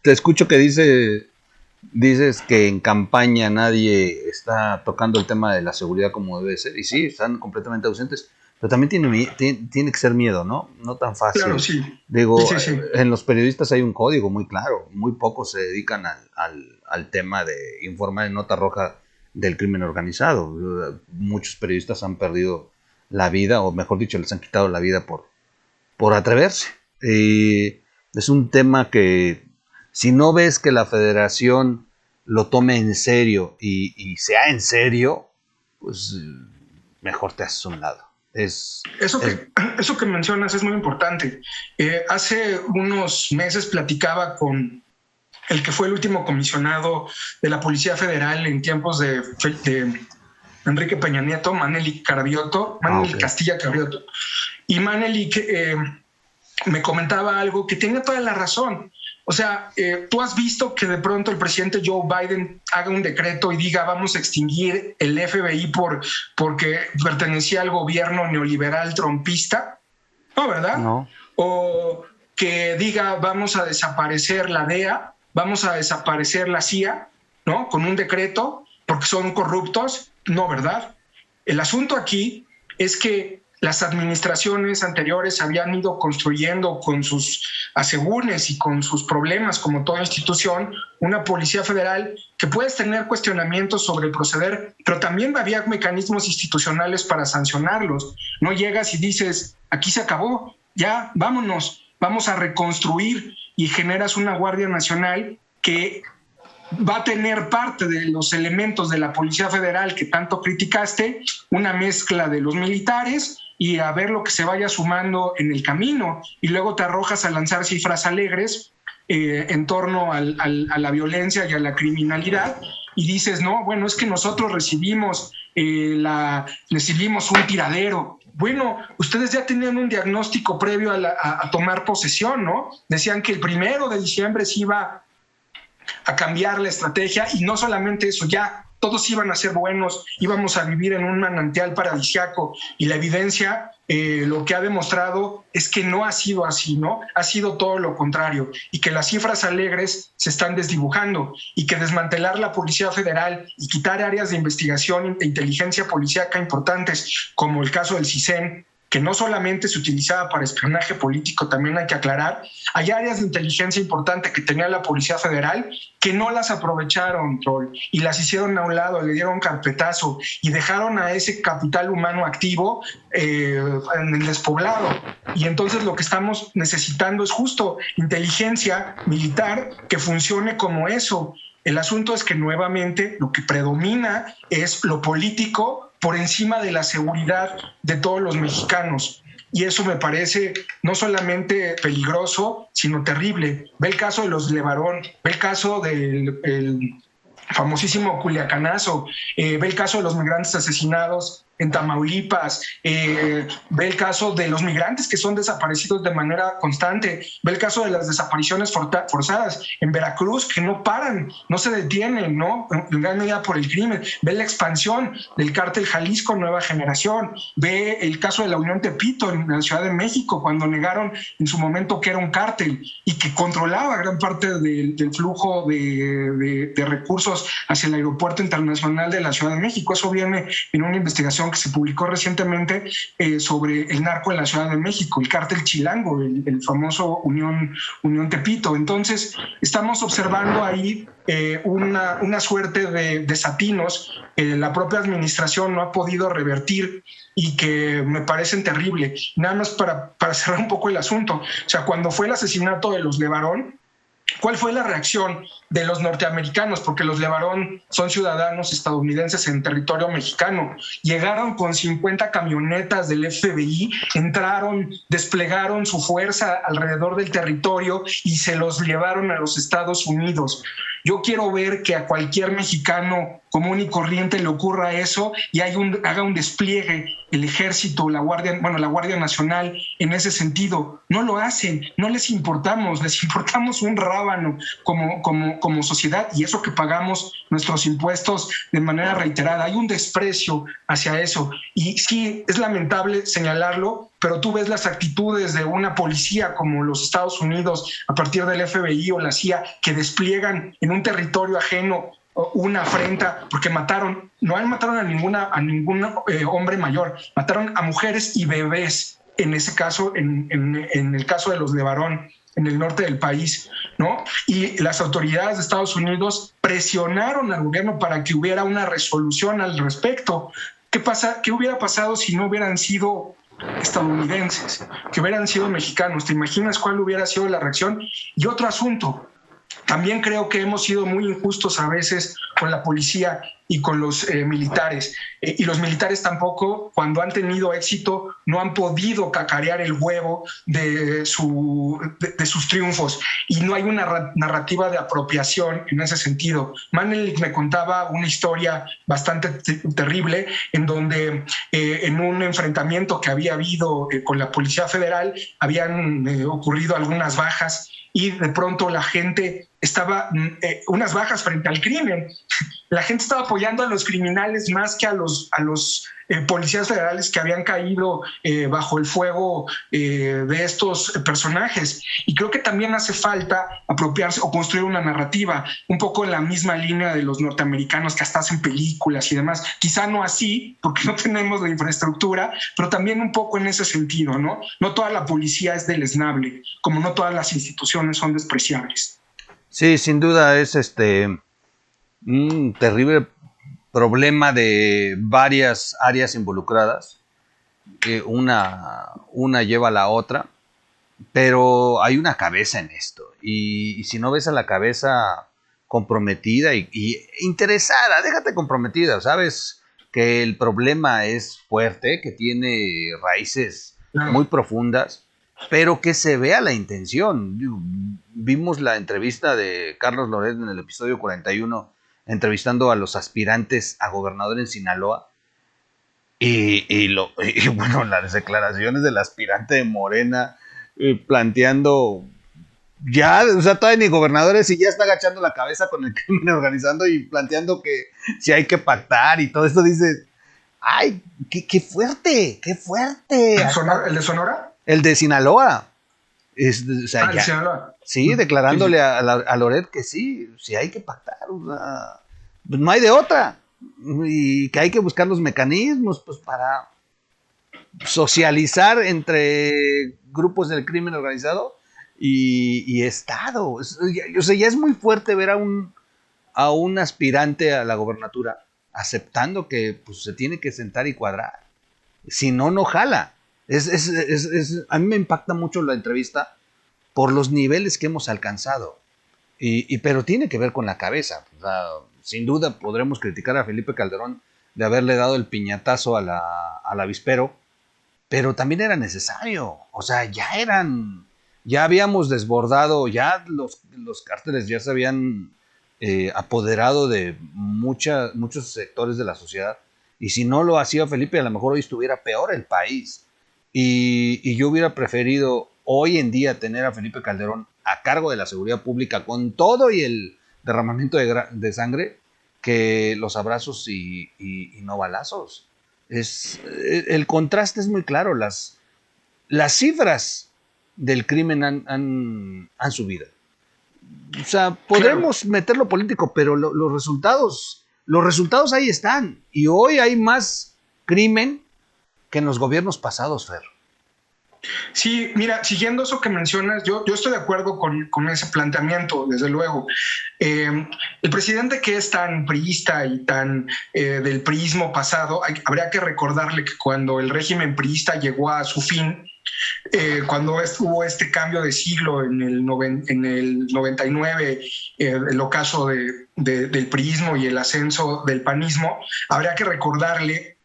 te escucho que dices que en campaña nadie está tocando el tema de la seguridad como debe ser, y sí, están completamente ausentes, pero también tiene que ser miedo, ¿no? No tan fácil. Claro, sí. Digo, Sí. En los periodistas hay un código muy claro, muy pocos se dedican al tema de informar en nota roja del crimen organizado. Muchos periodistas han perdido la vida, o mejor dicho, les han quitado la vida por atreverse. Es un tema que, si no ves que la federación lo tome en serio y sea en serio, pues mejor te haces a un lado. Eso que mencionas es muy importante. Hace unos meses platicaba con el que fue el último comisionado de la Policía Federal en tiempos de Enrique Peña Nieto, Manelik Castilla Carriotto. Y Manelik me comentaba algo que tenía toda la razón. O sea, tú has visto que de pronto el presidente Joe Biden haga un decreto y diga vamos a extinguir el FBI porque pertenecía al gobierno neoliberal trumpista, ¿no? ¿Verdad? No. O que diga vamos a desaparecer la DEA, vamos a desaparecer la CIA, ¿no? Con un decreto porque son corruptos, no, ¿verdad? El asunto aquí es que las administraciones anteriores habían ido construyendo con sus asegúnes y con sus problemas, como toda institución, una policía federal que puedes tener cuestionamientos sobre el proceder, pero también había mecanismos institucionales para sancionarlos. No llegas y dices, aquí se acabó, ya, vámonos, vamos a reconstruir, y generas una Guardia Nacional que va a tener parte de los elementos de la Policía Federal que tanto criticaste, una mezcla de los militares, y a ver lo que se vaya sumando en el camino, y luego te arrojas a lanzar cifras alegres en torno a la violencia y a la criminalidad, y dices, no, bueno, es que nosotros recibimos le escribimos un tiradero. Bueno, ustedes ya tenían un diagnóstico previo a tomar posesión, ¿no? Decían que el 1 de diciembre se iba a cambiar la estrategia, y no solamente eso, ya todos iban a ser buenos, íbamos a vivir en un manantial paradisiaco, y la evidencia lo que ha demostrado es que no ha sido así, ¿no? Ha sido todo lo contrario, y que las cifras alegres se están desdibujando, y que desmantelar la Policía Federal y quitar áreas de investigación e inteligencia policíaca importantes, como el caso del CISEN, que no solamente se utilizaba para espionaje político, también hay que aclarar, hay áreas de inteligencia importante que tenía la Policía Federal que no las aprovecharon, Troll, y las hicieron a un lado, le dieron carpetazo y dejaron a ese capital humano activo en el despoblado. Y entonces lo que estamos necesitando es justo inteligencia militar que funcione como eso. El asunto es que nuevamente lo que predomina es lo político por encima de la seguridad de todos los mexicanos. Y eso me parece no solamente peligroso, sino terrible. Ve el caso de los Levarón, ve el caso del famosísimo Culiacanazo, ve el caso de los migrantes asesinados en Tamaulipas, ve el caso de los migrantes que son desaparecidos de manera constante, ve el caso de las desapariciones forzadas en Veracruz, que no paran, no se detienen, ¿no? En gran medida por el crimen, ve la expansión del cártel Jalisco Nueva Generación, ve el caso de la Unión Tepito en la Ciudad de México, cuando negaron en su momento que era un cártel y que controlaba gran parte del flujo de recursos hacia el Aeropuerto Internacional de la Ciudad de México. Eso viene en una investigación que se publicó recientemente sobre el narco en la Ciudad de México, el cártel Chilango, el famoso Unión Tepito. Entonces, estamos observando ahí una suerte de desatinos que la propia administración no ha podido revertir y que me parecen terribles. Nada más para cerrar un poco el asunto. O sea, cuando fue el asesinato de los Levarón, ¿cuál fue la reacción de los norteamericanos? Porque los Levarón son ciudadanos estadounidenses en territorio mexicano. Llegaron con 50 camionetas del FBI, entraron, desplegaron su fuerza alrededor del territorio y se los llevaron a los Estados Unidos. Yo quiero ver que a cualquier mexicano común y corriente le ocurra eso y haga un despliegue el ejército, la Guardia Nacional en ese sentido. No lo hacen, no les importamos un rábano como sociedad, y eso que pagamos nuestros impuestos de manera reiterada. Hay un desprecio hacia eso, y sí, es lamentable señalarlo, pero tú ves las actitudes de una policía como los Estados Unidos a partir del FBI o la CIA, que despliegan en un territorio ajeno una afrenta, porque no mataron a ningún hombre mayor, mataron a mujeres y bebés, en ese caso, en el caso de los Levarón, en el norte del país, ¿no? Y las autoridades de Estados Unidos presionaron al gobierno para que hubiera una resolución al respecto. ¿Qué hubiera pasado si no hubieran sido estadounidenses, que hubieran sido mexicanos? ¿Te imaginas cuál hubiera sido la reacción? Y otro asunto, también creo que hemos sido muy injustos a veces con la policía y con los militares. Y los militares tampoco, cuando han tenido éxito, no han podido cacarear el huevo de sus triunfos. Y no hay una narrativa de apropiación en ese sentido. Manelik me contaba una historia bastante terrible en donde en un enfrentamiento que había habido con la Policía Federal habían ocurrido algunas bajas, y de pronto la gente estaba, unas bajas frente al crimen. La gente estaba apoyando a los criminales más que a los policías federales que habían caído bajo el fuego de estos personajes. Y creo que también hace falta apropiarse o construir una narrativa un poco en la misma línea de los norteamericanos, que hasta hacen películas y demás. Quizá no así, porque no tenemos la infraestructura, pero también un poco en ese sentido, ¿no? No toda la policía es deleznable, como no todas las instituciones son despreciables. Sí, sin duda es un terrible problema de varias áreas involucradas. Una lleva a la otra, pero hay una cabeza en esto. Y si no ves a la cabeza comprometida y interesada, déjate comprometida, sabes que el problema es fuerte, que tiene raíces muy profundas, pero que se vea la intención. Vimos la entrevista de Carlos Loret en el episodio 41, entrevistando a los aspirantes a gobernador en Sinaloa, Y bueno, las declaraciones del aspirante de Morena planteando ya, o sea, todavía ni gobernadores y ya está agachando la cabeza con el crimen organizando y planteando que si hay que pactar y todo esto, dice, ay, qué fuerte, qué fuerte. ¿El de Sonora? El de Sinaloa. O sea, el de ya, Sinaloa. sí, declarándole a Loret que sí hay que pactar, o sea, pues no hay de otra. Y que hay que buscar los mecanismos pues para socializar entre grupos del crimen organizado y Estado. O sea, ya es muy fuerte ver a un aspirante a la gobernatura aceptando que pues, se tiene que sentar y cuadrar. Si no, no jala. A mí me impacta mucho la entrevista por los niveles que hemos alcanzado. Pero tiene que ver con la cabeza. O sea, sin duda podremos criticar a Felipe Calderón de haberle dado el piñatazo al avispero, pero también era necesario. O sea, ya habíamos desbordado, ya los cárteles ya se habían apoderado de muchos sectores de la sociedad. Y si no lo hacía Felipe, a lo mejor hoy estuviera peor el país. Y yo hubiera preferido hoy en día tener a Felipe Calderón a cargo de la seguridad pública con todo y el derramamiento de sangre que los abrazos y no balazos. El contraste es muy claro. Las cifras del crimen han subido. O sea, podremos meter lo político, pero los resultados ahí están. Y hoy hay más crimen que en los gobiernos pasados, Fer. Sí, mira, siguiendo eso que mencionas, yo estoy de acuerdo con ese planteamiento, desde luego. El presidente que es tan priista y tan del priismo pasado, habría que recordarle que cuando el régimen priista llegó a su fin, cuando hubo este cambio de siglo en el 99, el ocaso del priismo y el ascenso del panismo, habría que recordarle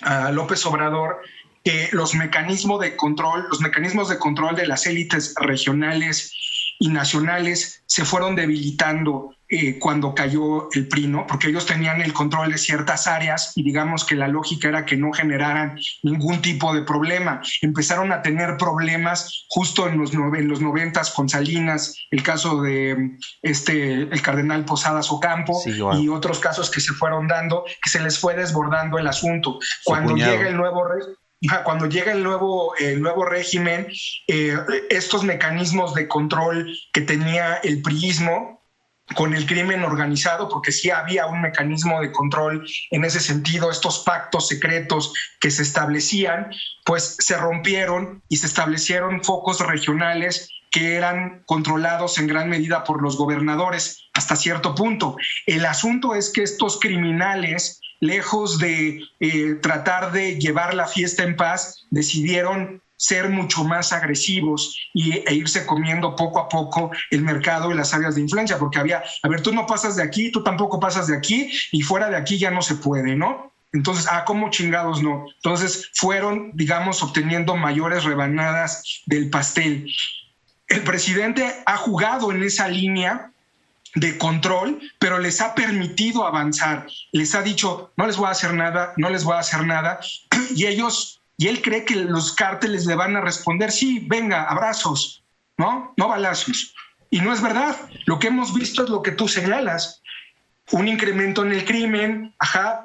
a López Obrador que los mecanismos de control de las élites regionales y nacionales se fueron debilitando cuando cayó el PRI, ¿no? Porque ellos tenían el control de ciertas áreas y digamos que la lógica era que no generaran ningún tipo de problema. Empezaron a tener problemas justo en los 90s con Salinas, el caso de el cardenal Posadas Ocampo, sí, y otros casos que se fueron dando, que se les fue desbordando el asunto. Cuando llega el nuevo régimen, estos mecanismos de control que tenía el priismo con el crimen organizado, porque sí había un mecanismo de control en ese sentido, estos pactos secretos que se establecían, pues se rompieron y se establecieron focos regionales que eran controlados en gran medida por los gobernadores hasta cierto punto. El asunto es que estos criminales, lejos de tratar de llevar la fiesta en paz, decidieron ser mucho más agresivos e irse comiendo poco a poco el mercado y las áreas de influencia, porque tú no pasas de aquí, tú tampoco pasas de aquí, y fuera de aquí ya no se puede, ¿no? Entonces, ¿cómo chingados no? Entonces fueron, digamos, obteniendo mayores rebanadas del pastel. El presidente ha jugado en esa línea de control, pero les ha permitido avanzar. Les ha dicho, no les voy a hacer nada, y él cree que los cárteles le van a responder, sí, venga, abrazos, no balazos. Y no es verdad. Lo que hemos visto es lo que tú señalas. Un incremento en el crimen,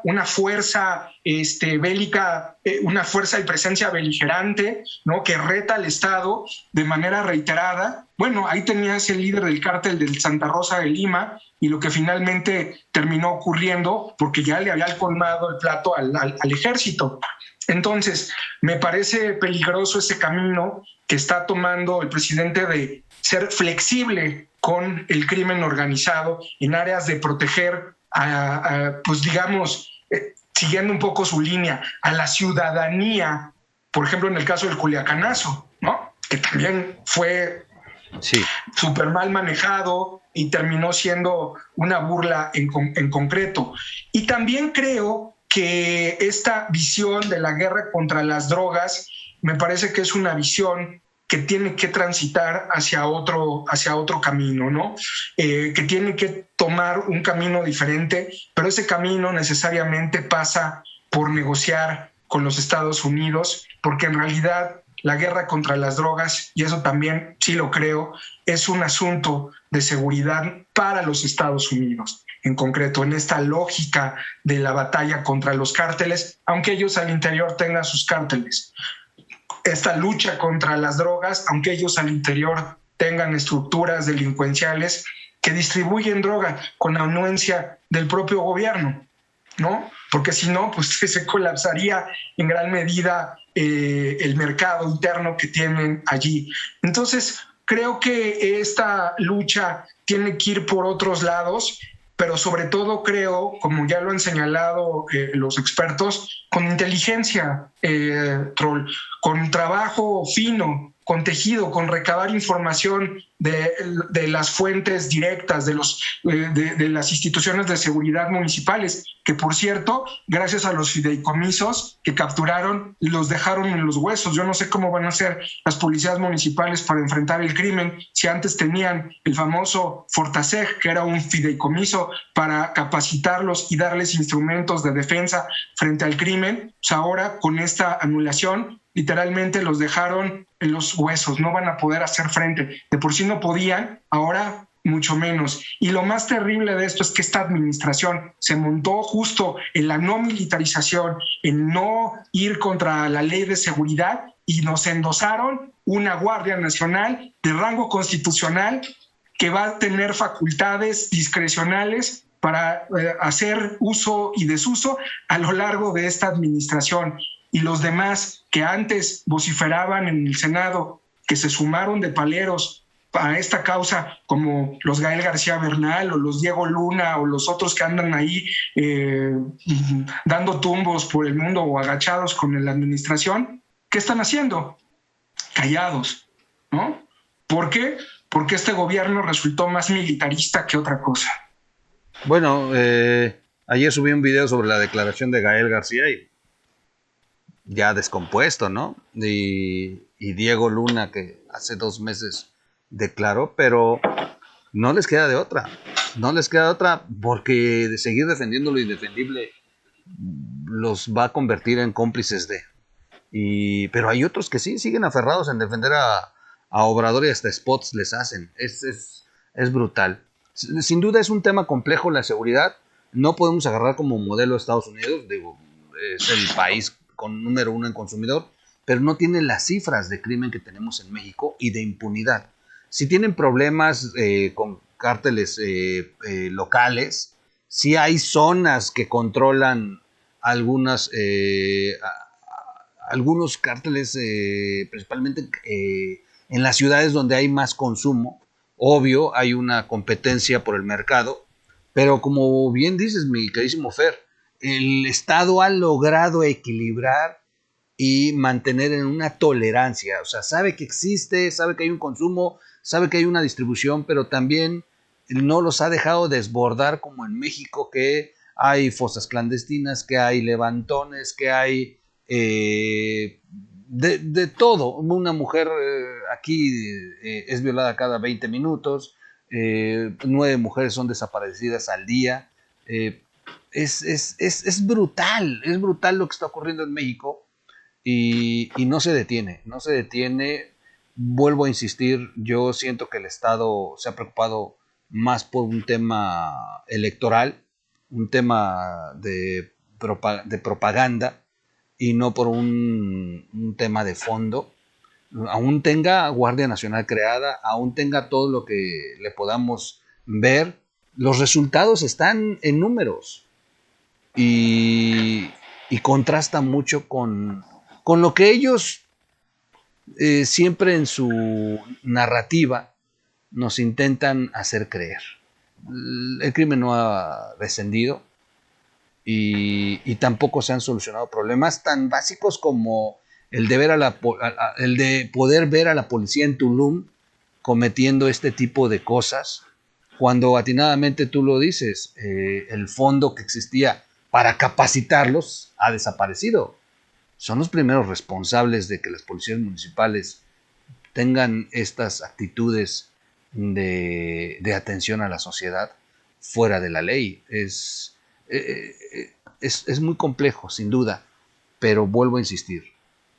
una fuerza bélica, una fuerza y presencia beligerante, ¿no? Que reta al Estado de manera reiterada. Bueno, ahí tenías el líder del cártel del Santa Rosa de Lima, y lo que finalmente terminó ocurriendo, porque ya le había colmado el plato al ejército. Entonces, me parece peligroso ese camino que está tomando el presidente de ser flexible con el crimen organizado en áreas de proteger pues digamos, siguiendo un poco su línea, a la ciudadanía, por ejemplo, en el caso del Culiacanazo, ¿no? Que también fue súper mal manejado y terminó siendo una burla en concreto. Y también creo que esta visión de la guerra contra las drogas me parece que es una visión que tiene que transitar hacia otro camino, ¿no? Que tiene que tomar un camino diferente, pero ese camino necesariamente pasa por negociar con los Estados Unidos, porque en realidad la guerra contra las drogas, y eso también sí lo creo, es un asunto de seguridad para los Estados Unidos, en concreto, en esta lógica de la batalla contra los cárteles, aunque ellos al interior tengan sus cárteles. Esta lucha contra las drogas, aunque ellos al interior tengan estructuras delincuenciales que distribuyen droga con anuencia del propio gobierno, ¿no? Porque si no, pues se colapsaría en gran medida el mercado interno que tienen allí. Entonces, creo que esta lucha tiene que ir por otros lados, pero sobre todo creo, como ya lo han señalado los expertos, con inteligencia, Troll, con trabajo fino, con tejido, con recabar información de las fuentes directas de las instituciones de seguridad municipales, que por cierto, gracias a los fideicomisos que capturaron, los dejaron en los huesos. Yo no sé cómo van a ser las policías municipales para enfrentar el crimen, si antes tenían el famoso Fortaseg, que era un fideicomiso para capacitarlos y darles instrumentos de defensa frente al crimen. Pues ahora, con esta anulación, literalmente los dejaron en los huesos, no van a poder hacer frente. De por sí no podían, ahora mucho menos. Y lo más terrible de esto es que esta administración se montó justo en la no militarización, en no ir contra la ley de seguridad, y nos endosaron una Guardia Nacional de rango constitucional que va a tener facultades discrecionales para hacer uso y desuso a lo largo de esta administración. Y los demás que antes vociferaban en el Senado, que se sumaron de paleros a esta causa, como los Gael García Bernal o los Diego Luna o los otros que andan ahí dando tumbos por el mundo o agachados con la administración, ¿qué están haciendo? Callados, ¿no? ¿Por qué? Porque este gobierno resultó más militarista que otra cosa. Bueno, ayer subí un video sobre la declaración de Gael García y ya descompuesto, ¿no? Y Diego Luna, que hace 2 meses declaró, pero no les queda de otra. No les queda de otra, porque de seguir defendiendo lo indefendible los va a convertir en cómplices de. Pero hay otros que sí siguen aferrados en defender a Obrador, y hasta spots les hacen. Es brutal. Sin duda es un tema complejo la seguridad. No podemos agarrar como modelo a Estados Unidos. Digo, es el país con número 1 en consumidor, pero no tiene las cifras de crimen que tenemos en México y de impunidad. Si tienen problemas con cárteles locales, si hay zonas que controlan algunos cárteles, principalmente en las ciudades donde hay más consumo. Obvio, hay una competencia por el mercado, pero como bien dices, mi queridísimo Fer, el Estado ha logrado equilibrar y mantener en una tolerancia. O sea, sabe que existe, sabe que hay un consumo, sabe que hay una distribución, pero también no los ha dejado desbordar como en México, que hay fosas clandestinas, que hay levantones, que hay de todo. Una mujer aquí es violada cada 20 minutos, 9 mujeres son desaparecidas al día. Es brutal lo que está ocurriendo en México, y no se detiene, no se detiene. Vuelvo a insistir, yo siento que el Estado se ha preocupado más por un tema electoral, un tema de propaganda, y no por un tema de fondo. Aún tenga Guardia Nacional creada, aún tenga todo lo que le podamos ver, los resultados están en números, y contrasta mucho con lo que ellos siempre en su narrativa nos intentan hacer creer. El crimen no ha descendido, y tampoco se han solucionado problemas tan básicos como el de, el de poder ver a la policía en Tulum cometiendo este tipo de cosas, cuando atinadamente tú lo dices, el fondo que existía para capacitarlos ha desaparecido. Son los primeros responsables de que las policías municipales tengan estas actitudes de atención a la sociedad fuera de la ley. Es muy complejo, sin duda, pero vuelvo a insistir,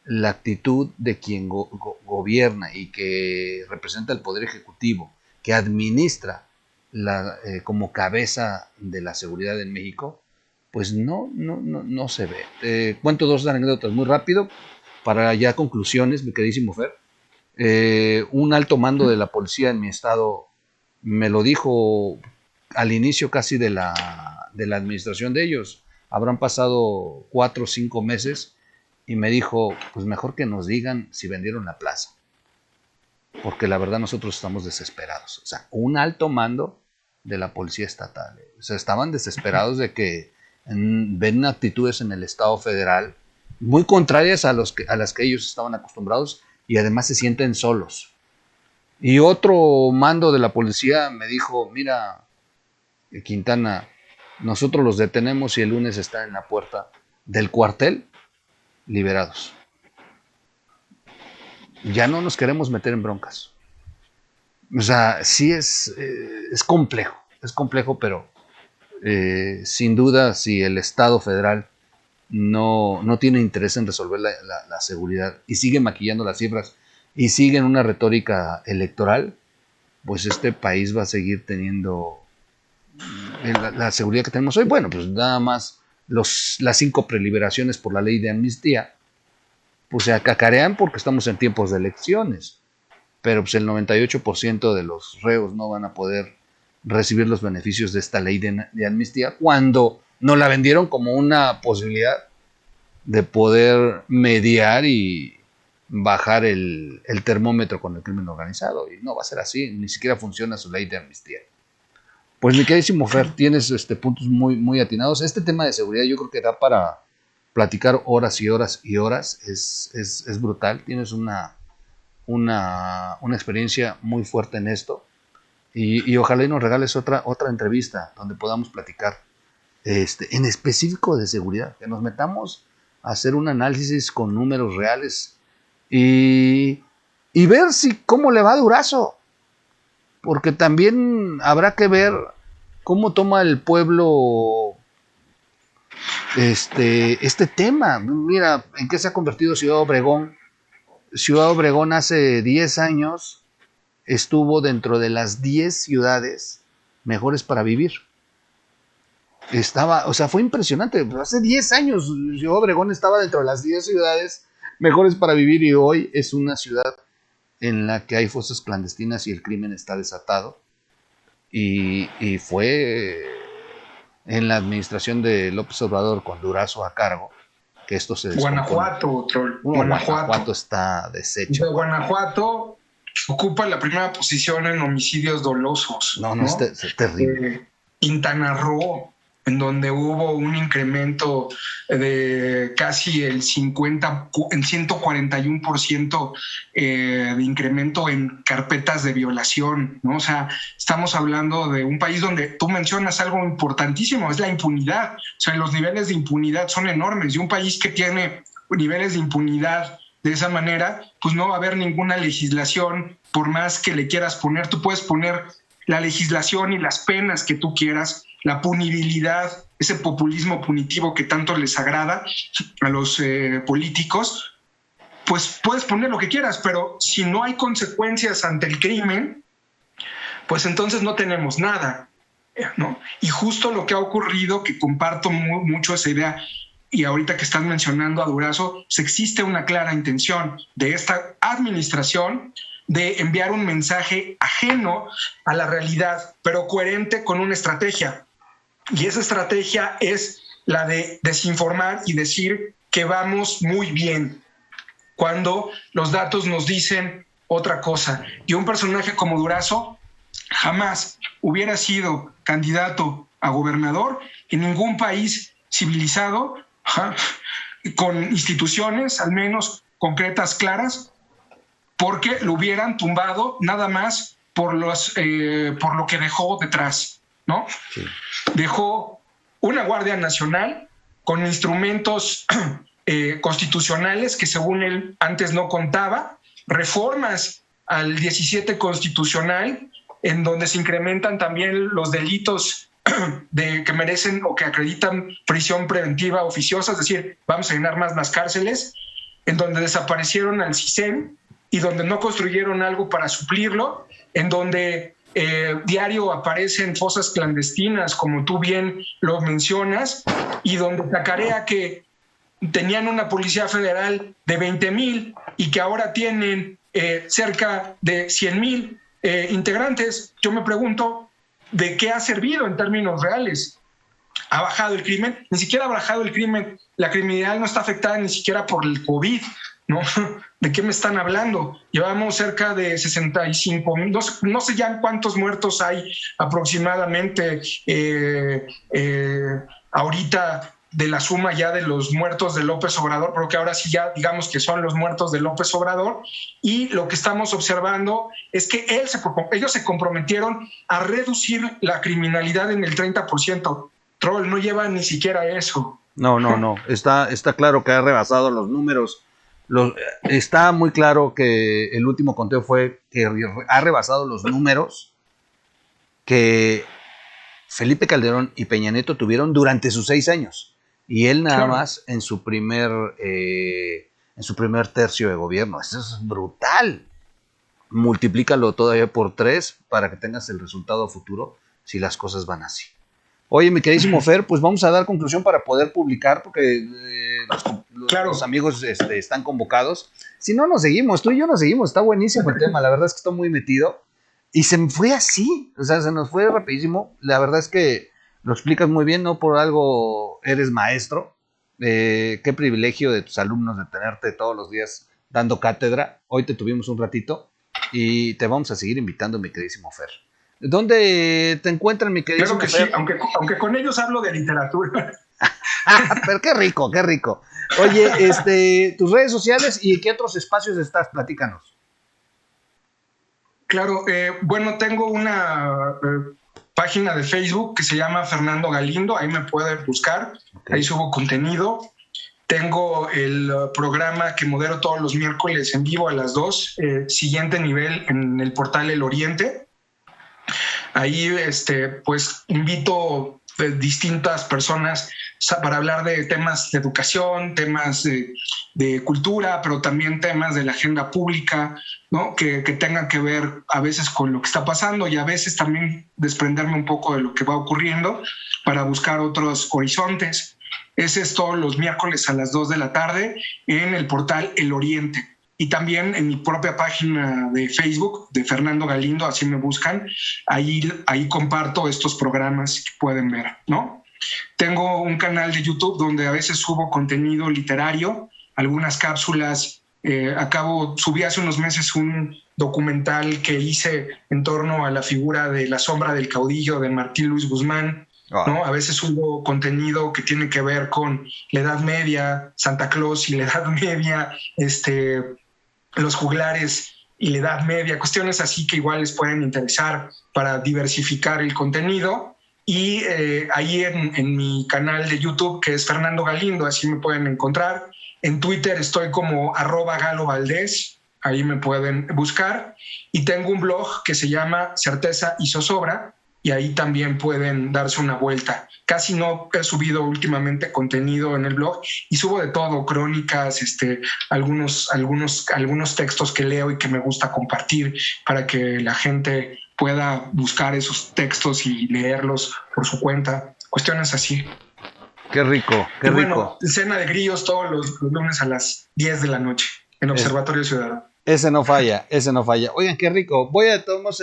la actitud de quien gobierna y que representa el Poder Ejecutivo, que administra como cabeza de la seguridad en México, pues no se ve. Cuento dos anécdotas muy rápido para ya conclusiones, mi queridísimo Fer. Un alto mando de la policía en mi estado me lo dijo al inicio casi de la administración de ellos. Habrán pasado 4 o 5 meses y me dijo, pues mejor que nos digan si vendieron la plaza, porque la verdad nosotros estamos desesperados. O sea, un alto mando de la policía estatal. O sea, estaban desesperados de que ven actitudes en el Estado federal muy contrarias a las que ellos estaban acostumbrados y además se sienten solos. Y otro mando de la policía me dijo, mira, Quintana, nosotros los detenemos y el lunes están en la puerta del cuartel liberados. Ya no nos queremos meter en broncas. O sea, sí es complejo, pero sin duda si el Estado federal no tiene interés en resolver la seguridad y sigue maquillando las cifras y sigue en una retórica electoral, pues este país va a seguir teniendo la seguridad que tenemos hoy. Bueno, pues nada más las 5 preliberaciones por la ley de amnistía, pues se acacarean porque estamos en tiempos de elecciones, pero pues el 98% de los reos no van a poder recibir los beneficios de esta ley de amnistía cuando nos la vendieron como una posibilidad de poder mediar y bajar el termómetro con el crimen organizado, y no va a ser así, ni siquiera funciona su ley de amnistía. Pues mi queridísimo Fer, tienes puntos muy, muy atinados. Este tema de seguridad yo creo que da para platicar horas y horas y horas. Es brutal, tienes una experiencia muy fuerte en esto, y ojalá y nos regales otra entrevista donde podamos platicar en específico de seguridad, que nos metamos a hacer un análisis con números reales y ver cómo le va a Durazo, porque también habrá que ver cómo toma el pueblo este tema. Mira en qué se ha convertido Ciudad Obregón. Ciudad Obregón hace 10 años estuvo dentro de las 10 ciudades mejores para vivir. Fue impresionante. Hace 10 años Ciudad Obregón estaba dentro de las 10 ciudades mejores para vivir, y hoy es una ciudad en la que hay fosas clandestinas y el crimen está desatado. Y fue en la administración de López Obrador, con Durazo a cargo, que esto se descompone. Guanajuato está deshecho. Guanajuato ocupa la primera posición en homicidios dolosos. No, es terrible. Quintana Roo, en donde hubo un incremento de casi el 141% de incremento en carpetas de violación, ¿no? O sea, estamos hablando de un país donde tú mencionas algo importantísimo, es la impunidad. O sea, los niveles de impunidad son enormes, y un país que tiene niveles de impunidad de esa manera, pues no va a haber ninguna legislación, por más que le quieras poner. Tú puedes poner la legislación y las penas que tú quieras, la punibilidad, ese populismo punitivo que tanto les agrada a los políticos, pues puedes poner lo que quieras, pero si no hay consecuencias ante el crimen, pues entonces no tenemos nada, ¿no? Y justo lo que ha ocurrido, que comparto mucho esa idea, y ahorita que estás mencionando a Durazo, pues existe una clara intención de esta administración de enviar un mensaje ajeno a la realidad, pero coherente con una estrategia. Y esa estrategia es la de desinformar y decir que vamos muy bien, cuando los datos nos dicen otra cosa. Y un personaje como Durazo jamás hubiera sido candidato a gobernador en ningún país civilizado, con instituciones al menos concretas, claras, porque lo hubieran tumbado nada más por lo que dejó detrás, ¿no? Sí. Dejó una Guardia Nacional con instrumentos constitucionales que según él antes no contaba, reformas al 17 constitucional en donde se incrementan también los delitos de que merecen o que acreditan prisión preventiva oficiosa, es decir, vamos a llenar más las cárceles, en donde desaparecieron al CISEN y donde no construyeron algo para suplirlo, en donde diario aparecen fosas clandestinas, como tú bien lo mencionas, y donde cacarea que tenían una policía federal de 20,000 y que ahora tienen cerca de 100,000 integrantes. Yo me pregunto, ¿de qué ha servido en términos reales? ¿Ha bajado el crimen? Ni siquiera ha bajado el crimen. La criminalidad no está afectada ni siquiera por el COVID, ¿no? ¿De qué me están hablando? Llevamos cerca de 65,000, no sé ya cuántos muertos hay aproximadamente ahorita de la suma ya de los muertos de López Obrador, pero que ahora sí ya digamos que son los muertos de López Obrador, y lo que estamos observando es que ellos se comprometieron a reducir la criminalidad en el 30%. Troll, no lleva ni siquiera eso. No. Está claro que ha rebasado los números. Está muy claro que el último conteo fue que ha rebasado los números que Felipe Calderón y Peña Nieto tuvieron durante sus 6 años. Y él nada más en su primer tercio de gobierno. Eso es brutal. Multiplícalo todavía por 3 para que tengas el resultado futuro si las cosas van así. Oye, mi queridísimo Fer, pues vamos a dar conclusión para poder publicar, porque los amigos están convocados. Si no, nos seguimos, tú y yo nos seguimos, está buenísimo el tema, la verdad es que estoy muy metido. Y se me fue así, o sea, se nos fue rapidísimo. La verdad es que lo explicas muy bien, no por algo eres maestro. Qué privilegio de tus alumnos de tenerte todos los días dando cátedra. Hoy te tuvimos un ratito y te vamos a seguir invitando, mi queridísimo Fer. ¿Dónde te encuentran, mi queridísimo Fer? Claro que Fer? Sí, aunque con ellos hablo de literatura. Pero qué rico, qué rico. Oye, tus redes sociales y en qué otros espacios estás, platícanos. Claro, bueno, tengo una página de Facebook que se llama Fernando Galindo, ahí me pueden buscar, ahí subo contenido. Tengo el programa que modero todos los miércoles en vivo a las 2, Siguiente Nivel, en el portal El Oriente. Ahí pues invito a distintas personas para hablar de temas de educación, temas de cultura, pero también temas de la agenda pública, ¿no? que tengan que ver a veces con lo que está pasando y a veces también desprenderme un poco de lo que va ocurriendo para buscar otros horizontes. Ese es todos los miércoles a las 2 de la tarde en el portal El Oriente. Y también en mi propia página de Facebook de Fernando Galindo, así me buscan, ahí comparto estos programas que pueden ver, ¿no? Tengo un canal de YouTube donde a veces subo contenido literario, algunas cápsulas. Subí hace unos meses un documental que hice en torno a la figura de La sombra del caudillo de Martín Luis Guzmán, ¿no? A veces subo contenido que tiene que ver con la Edad Media, Santa Claus y la Edad Media, los juglares y la Edad Media, cuestiones así que igual les pueden interesar para diversificar el contenido. Y ahí en mi canal de YouTube, que es Fernando Galindo, así me pueden encontrar. En Twitter estoy como @GaloValdés, ahí me pueden buscar. Y tengo un blog que se llama Certeza y Zozobra, y ahí también pueden darse una vuelta. Casi no he subido últimamente contenido en el blog y subo de todo, crónicas, algunos textos que leo y que me gusta compartir para que la gente pueda buscar esos textos y leerlos por su cuenta, cuestiones así. Qué rico, qué rico. Cena de grillos todos los lunes a las 10 de la noche en Observatorio Ciudadano. Ese no falla. Oigan, qué rico. Voy a todos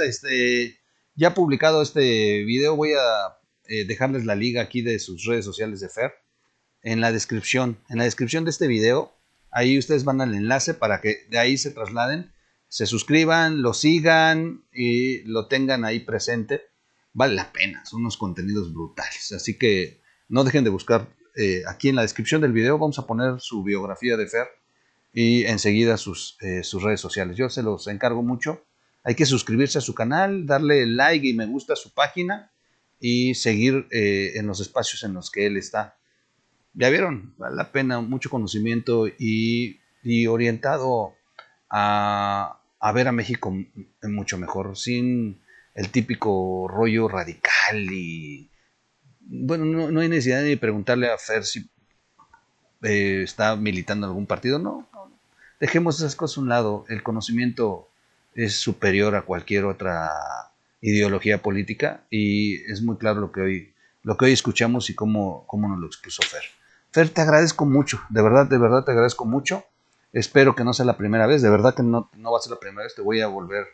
ya publicado este video, voy a dejarles la liga aquí de sus redes sociales de Fer en la descripción. En la descripción de este video, ahí ustedes van al enlace para que de ahí se trasladen, se suscriban, lo sigan y lo tengan ahí presente. Vale la pena, son unos contenidos brutales. Así que no dejen de buscar aquí en la descripción del video. Vamos a poner su biografía de Fer y enseguida sus redes sociales. Yo se los encargo mucho. Hay que suscribirse a su canal, darle like y me gusta a su página y seguir en los espacios en los que él está. Ya vieron, vale la pena, mucho conocimiento y orientado a ver a México mucho mejor, sin el típico rollo radical y bueno, no hay necesidad de preguntarle a Fer si está militando en algún partido, no. Dejemos esas cosas a un lado. El conocimiento es superior a cualquier otra ideología política y es muy claro lo que hoy escuchamos y cómo nos lo expuso Fer. Fer, te agradezco mucho, de verdad te agradezco mucho. Espero que no sea la primera vez, de verdad que no va a ser la primera vez, te voy a volver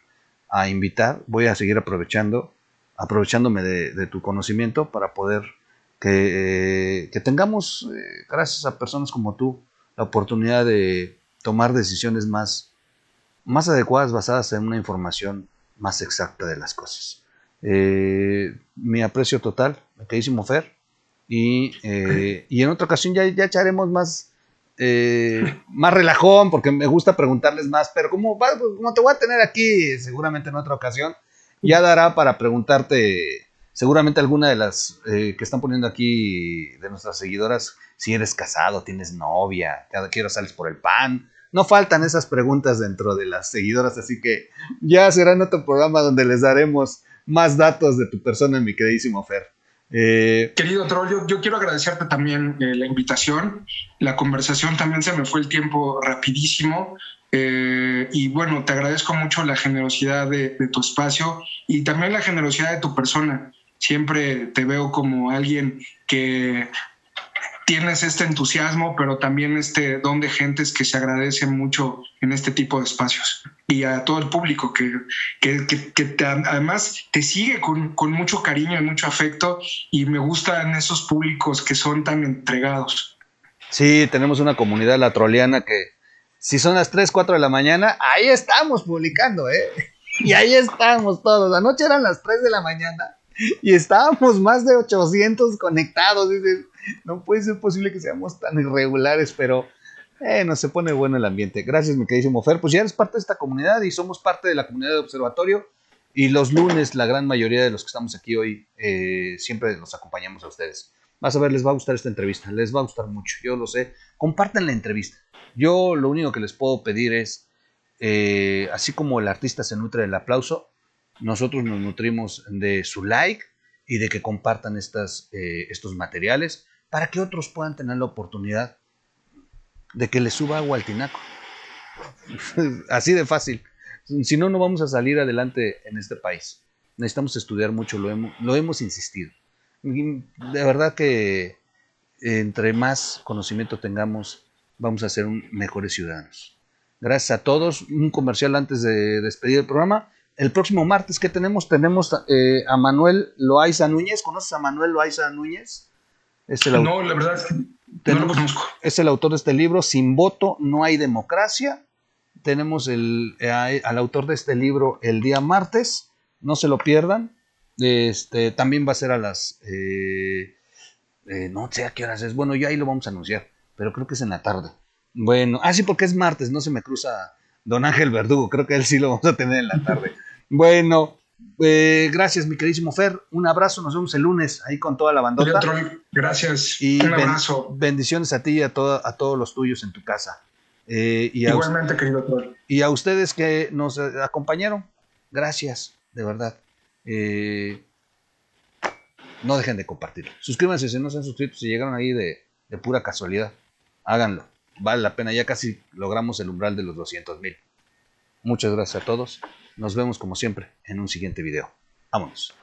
a invitar, voy a seguir aprovechándome de tu conocimiento para poder que tengamos, gracias a personas como tú, la oportunidad de tomar decisiones más adecuadas basadas en una información más exacta de las cosas. Mi aprecio total, mi queridísimo Fer, y en otra ocasión ya echaremos más relajón, porque me gusta preguntarles más, pero como te voy a tener aquí seguramente en otra ocasión, ya dará para preguntarte seguramente alguna de las que están poniendo aquí de nuestras seguidoras, si eres casado, tienes novia, cada quiero sales por el pan. No faltan esas preguntas dentro de las seguidoras, así que ya será en otro programa donde les daremos más datos de tu persona, mi queridísimo Fer. Querido Troll, yo quiero agradecerte también la invitación. La conversación también se me fue el tiempo rapidísimo. Y bueno, te agradezco mucho la generosidad de tu espacio y también la generosidad de tu persona. Siempre te veo como alguien que tienes este entusiasmo, pero también este don de gentes que se agradece mucho en este tipo de espacios. Y a todo el público que además te sigue con mucho cariño y mucho afecto, y me gustan esos públicos que son tan entregados. Sí, tenemos una comunidad latroliana que si son las 3, 4 de la mañana, ahí estamos publicando, y ahí estamos todos. Anoche eran las 3 de la mañana y estábamos más de 800 conectados. Dices, no puede ser posible que seamos tan irregulares, pero no se pone bueno el ambiente. Gracias, mi queridísimo Fer. Pues ya eres parte de esta comunidad y somos parte de la comunidad de Observatorio. Y los lunes, la gran mayoría de los que estamos aquí hoy, siempre los acompañamos a ustedes. Vas a ver, les va a gustar esta entrevista, les va a gustar mucho, yo lo sé. Compartan la entrevista. Yo lo único que les puedo pedir es, así como el artista se nutre del aplauso, nosotros nos nutrimos de su like y de que compartan estos materiales para que otros puedan tener la oportunidad de que les suba agua al tinaco. Así de fácil. Si no, no vamos a salir adelante en este país. Necesitamos estudiar mucho, lo hemos insistido. De verdad que entre más conocimiento tengamos, vamos a ser mejores ciudadanos. Gracias a todos. Un comercial antes de despedir el programa. El próximo martes, ¿qué tenemos? Tenemos a Manuel Loaiza Núñez. ¿Conoces a Manuel Loaiza Núñez? No, la verdad es que no lo conozco. Es el autor de este libro, Sin voto no hay democracia. Tenemos al autor de este libro el día martes. No se lo pierdan. También va a ser a las... no sé a qué horas es. Bueno, ya ahí lo vamos a anunciar. Pero creo que es en la tarde. Bueno, sí, porque es martes. No se me cruza Don Ángel Verdugo. Creo que él sí lo vamos a tener en la tarde. Bueno, gracias, mi queridísimo Fer. Un abrazo. Nos vemos el lunes ahí con toda la bandota. Gracias. Y un abrazo. Bendiciones a ti y a todos los tuyos en tu casa. Igualmente, querido Troll. Y a ustedes que nos acompañaron, gracias, de verdad. No dejen de compartirlo. Suscríbanse si no se han suscrito, si llegaron ahí de pura casualidad. Háganlo, vale la pena. Ya casi logramos el umbral de los 200,000. Muchas gracias a todos. Nos vemos como siempre en un siguiente video. Vámonos.